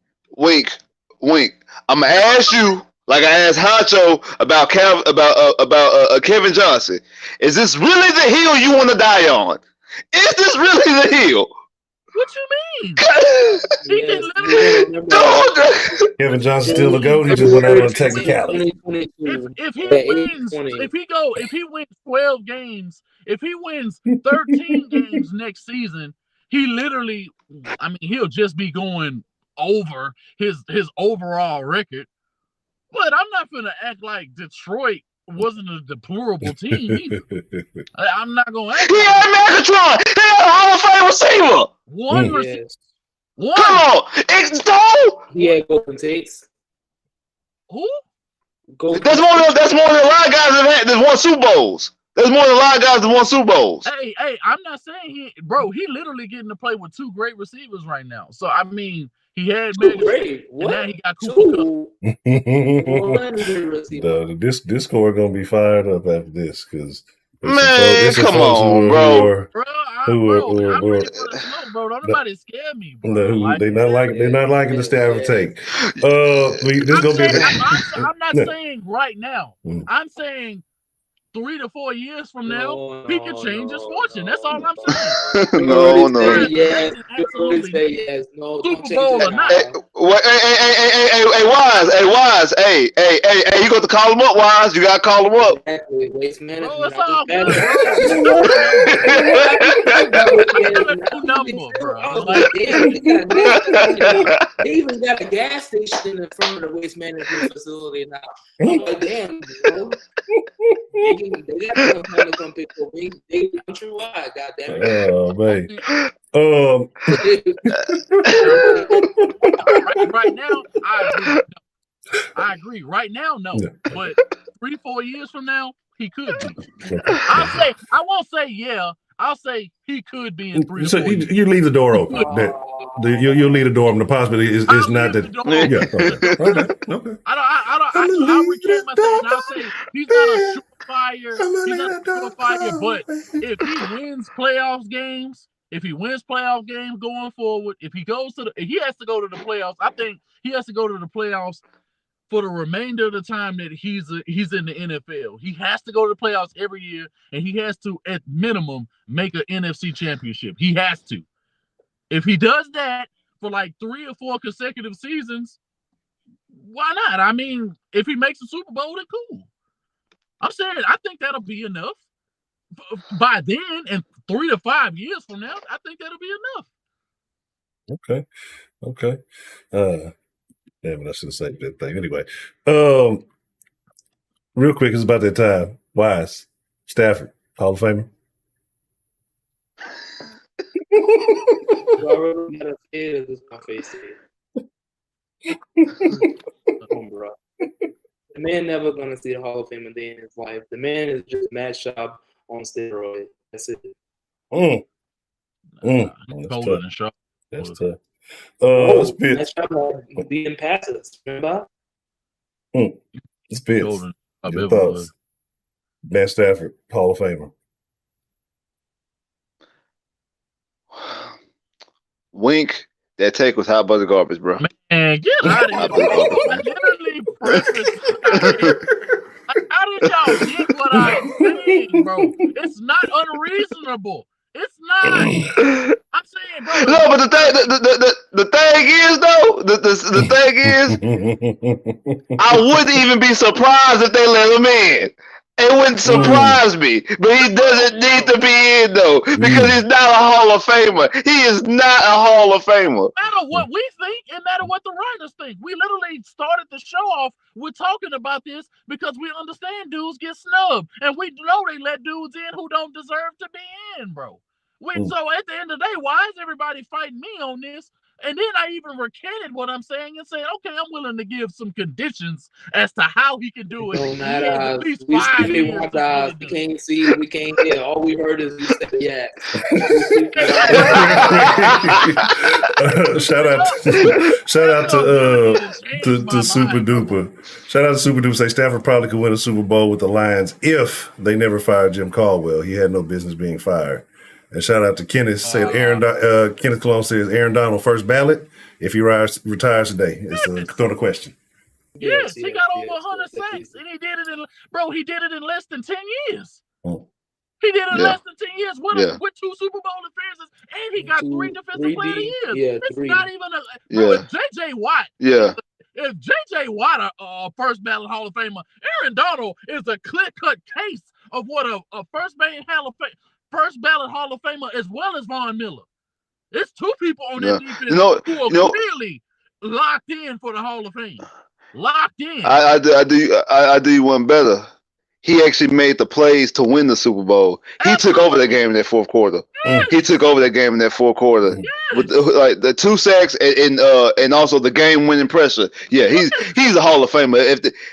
I'm gonna ask you, like I asked Honcho about Kevin Johnson. Is this really the hill you want to die on? Is this really the hill? What you mean? He can literally. Kevin Johnson's still a GOAT. He just went out on a technicality. If he wins 12 games, if he wins 13 games next season, he literally, he'll just be going over his overall record. But I'm not gonna act like Detroit wasn't a deplorable team either. I'm not gonna act. He had Megatron. He had a Hall of Fame receiver. One receiver. One. Come on, it's Toe. He had Golden Tates. Who? That's more than a lot of guys that won Super Bowls. There's more than a lot of guys that won Super Bowls. Hey, I'm not saying he literally getting to play with two great receivers right now. So he had great. And now he got Cooper The Discord gonna be fired up after this because man, come on, bro. I'm ready for the smoke, bro. Don't nobody scare me, bro. They're not liking the Stafford take. I'm not saying right now. I'm saying 3 to 4 years from now, he could change his fortune. That's all I'm saying. No. Yes. No, Super Bowl or not. Hey, Wise. Hey, you got to call him up, Wise. You got to call him up. Exactly. Waste management. It's all good. They even got a gas station in front of the waste management facility now. I'm like, damn, bro. They got to come pick up wings. They countrywide, goddamn it. Oh man. Right now, I agree. Right now, no. But 3-4 years from now, he could be. I won't say yeah. I'll say he could be in 3 to 4 years. You leave the door open. You'll leave the door open. The possibility is not that. Okay. I'll recant myself and I'll say he's not a surefire. He's not a surefire. But if he wins playoff games going forward, if he has to go to the playoffs. I think he has to go to the playoffs for the remainder of the time that he's in the NFL. He has to go to the playoffs every year, and he has to, at minimum, make an NFC championship. He has to. If he does that for like 3 or 4 consecutive seasons, why not? If he makes a Super Bowl, then cool. I'm saying I think that'll be enough. By then, and 3 to 5 years from now, I think that'll be enough. Okay. Damn it, I should have said that thing. Anyway, real quick, it's about that time. Wise, Stafford, Hall of Famer. I really got a scared of my face. Bro. The man never gonna see the Hall of Fame a day in his life. The man is just Matt Schaub on steroids. That's it. That's tough. Matt Schaub being passes. Remember? Spitz. Your thoughts? Matt Stafford, Hall of Famer. Wink. That take was hot butter garbage, bro. Man, get out of here. Literally how did y'all get what I'm saying, bro? It's not unreasonable. It's not. I'm saying, bro. No, but the thing is, though, the thing is, I wouldn't even be surprised if they let him in. It wouldn't surprise me, but he doesn't need to be in, though, because he's not a Hall of Famer. He is not a Hall of Famer. No matter what we think, and no matter what the writers think. We literally started the show off with talking about this because we understand dudes get snubbed, and we know they let dudes in who don't deserve to be in, bro. So at the end of the day, why is everybody fighting me on this? And then I even recanted what I'm saying and said, okay, I'm willing to give some conditions as to how he can do it. Don't matter. At least We 5 see years. we can't see, we can't hear. All we heard is you said yeah. Shout out to Super Duper. Shout out to Super Duper. Say Stafford probably could win a Super Bowl with the Lions if they never fired Jim Caldwell. He had no business being fired. And shout out to Kenneth. Said Kenneth Cologne says Aaron Donald first ballot if he retires today. It's a total question. Yes, he got over 100 sacks, and he did it in less than 10 years. Oh. He did it in less than 10 years with 2 Super Bowl appearances, and he got 3 Defensive Player of the Year. Yeah, it's 3. not even if J.J. Watt. Yeah. If J.J. Watt a first ballot Hall of Famer, Aaron Donald is a clear-cut case of what a first ballot Hall of Famer as well as Von Miller. It's 2 people on that defense who are clearly locked in for the Hall of Fame. Locked in. I do you one better. He actually made the plays to win the Super Bowl. He took over that game in that fourth quarter. Yes. He took over that game in that fourth quarter with the 2 sacks and also the game-winning pressure. Yeah, he's a Hall of Famer.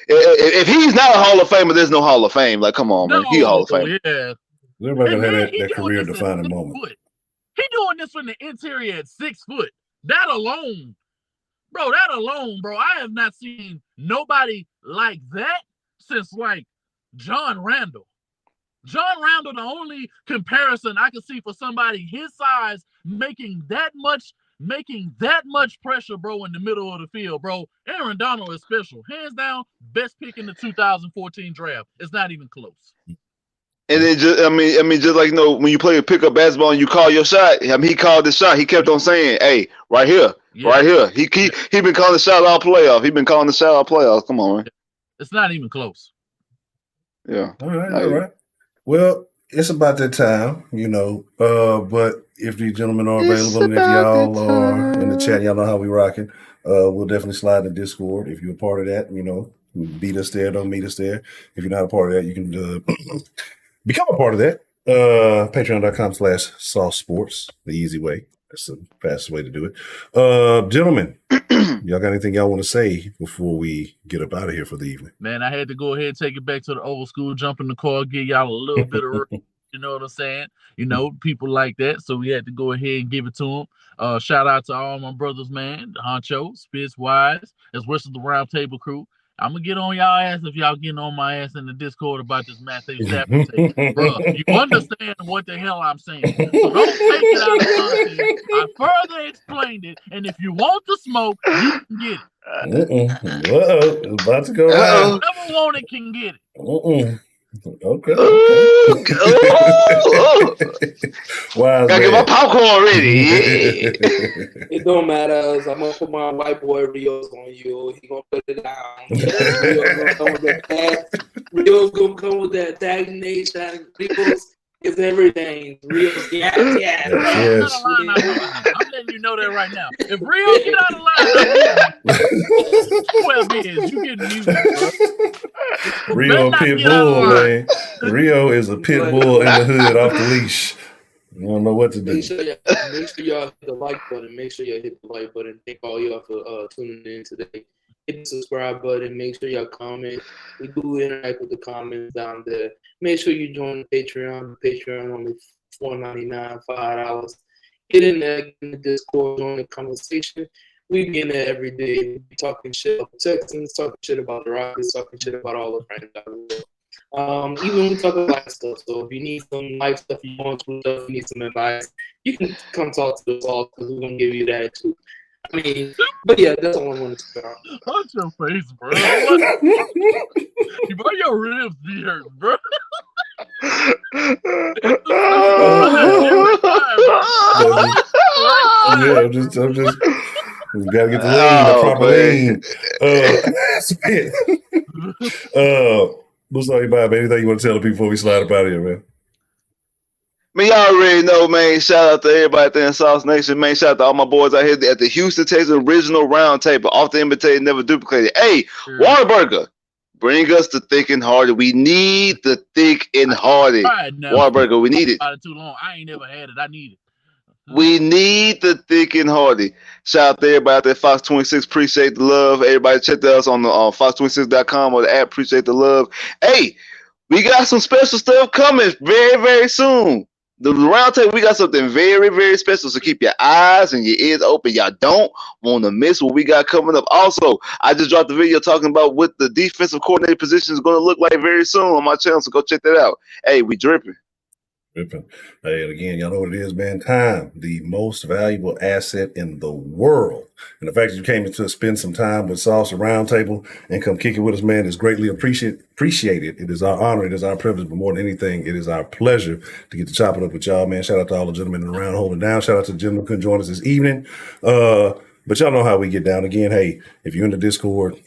If he's not a Hall of Famer, there's no Hall of Fame. Like, come on, man, he's a Hall of Famer. Yeah. Everybody gonna have that career-defining moment. He doing this from the interior at 6 foot. That alone, bro. I have not seen nobody like that since like John Randall. John Randall, the only comparison I can see for somebody his size making that much pressure, bro, in the middle of the field, bro. Aaron Donald is special. Hands down, best pick in the 2014 draft. It's not even close. And then just like when you play a pickup basketball and you call your shot. He called the shot. He kept on saying, "Hey, right here, right here." He been calling the shot all playoff. Come on, man. It's not even close. Yeah. All right. Well, it's about that time, but if these gentlemen are available and if y'all are in the chat, y'all know how we rocking. We'll definitely slide in the Discord. If you're a part of that, beat us there, don't meet us there. If you're not a part of that, you can become a part of that. Patreon.com/Sauce Sports, the easy way. That's the fastest way to do it. Gentlemen, y'all got anything y'all want to say before we get up out of here for the evening? Man, I had to go ahead and take it back to the old school, jump in the car, give y'all a little bit of, you know what I'm saying? People like that. So we had to go ahead and give it to them. Shout out to all my brothers, man. Honcho, Spitz, Wise, as well as the Round Table crew. I'm going to get on y'all ass if y'all getting on my ass in the Discord about this Matthew Stafford take. Bro, you understand what the hell I'm saying. So don't take it out of context. I further explained it, and if you want the smoke, you can get it. It's about to go right. Whoever want it can get it. Okay. Wow, gotta get my popcorn ready. It don't matter. I'm gonna put my white boy Rios on you. He gonna put it down. Rios gonna come with that tag nation. Rios is everything. Rios, yes. Yes. I'm letting you know that right now. If Rio get out of line, 12 years, you getting music, bro. Rio pit bull, man. Rio is a pit bull in the hood off the leash. You don't know what to do. Make sure y'all hit the like button. Thank all y'all for tuning in today. Hit the subscribe button. Make sure y'all comment. We do interact with the comments down there. Make sure you join the Patreon. The Patreon only $4.99, $5. Get in there, get in the Discord, join the conversation. We be in there every day. We be talking shit about the Texans, talking shit about the Rockets, talking shit about all the franchises. Even we talk about life stuff. So if you need some life stuff, you want some stuff, you need some advice, you can come talk to us all because we're gonna give you that too. But yeah, that's all I wanted to say. Watch your face, bro. Bro, your ribs be hurt, bro. I'm just we gotta get the proper lean. What's all you about, man? Anything you want to tell the people before we slide up out of here, man? Man, y'all already know, man. Shout out to everybody there in Sauce Nation, man. Shout out to all my boys out here at the Houston Texans original round table. Off the imitated, never duplicated. Hey, Whataburger. Bring us the thick and hearty. We need the thick and hearty. Wahlburger, we need it. Too long. I ain't never had it. I need it. We need the thick and hearty. Shout out to everybody out there, Fox 26. Appreciate the love. Everybody check us on the fox26.com or the app. Appreciate the love. Hey, we got some special stuff coming very, very soon. The roundtable, we got something very, very special. So keep your eyes and your ears open. Y'all don't want to miss what we got coming up. Also, I just dropped a video talking about what the defensive coordinator position is going to look like very soon on my channel. So go check that out. Hey, we dripping. Dripping. Hey, and again, y'all know what it is, man. Time, the most valuable asset in the world. And the fact that you came to spend some time with Sauce Roundtable and come kick it with us, man, is greatly appreciated. It is our honor. It is our privilege. But more than anything, it is our pleasure to get to chop it up with y'all, man. Shout out to all the gentlemen in the round holding down. Shout out to the gentlemen who couldn't join us this evening. But y'all know how we get down. Again, hey, if you're in the Discord,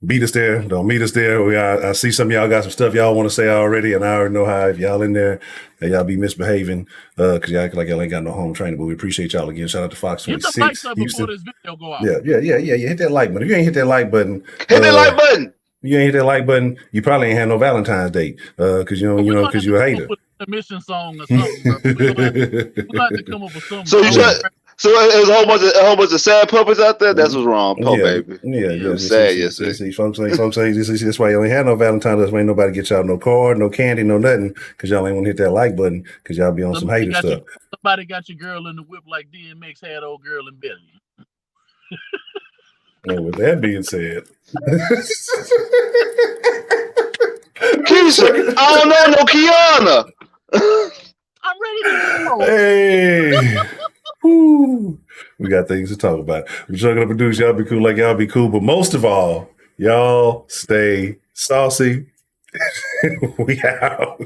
beat us there. Don't meet us there. I see some of y'all got some stuff y'all want to say already, and I already know how if y'all in there, y'all be misbehaving because y'all act like y'all ain't got no home training. But we appreciate y'all again. Shout out to Fox 26. Hit the like button before this video go out. Yeah. Hit that like button. If you ain't hit that like button, hit that like button. You ain't hit that like button. You probably ain't had no Valentine's Day because because you're a hater. A mission song or something. Bro. We have to come up with something. So there's a whole bunch of sad puppets out there. That's what's wrong, baby. Yeah. Sad, yes. Folks say that's why y'all ain't had no Valentine's. That's why ain't nobody get y'all no card, no candy, no nothing, because y'all ain't want to hit that like button because y'all be on some hater stuff. Somebody got your girl in the whip like DMX had old girl in Belly. And with that being said, Keisha, I don't know no Kiana. I'm ready to go. Hey. Woo. We got things to talk about. We're trying to produce. Y'all be cool like y'all be cool. But most of all, y'all stay saucy. We out.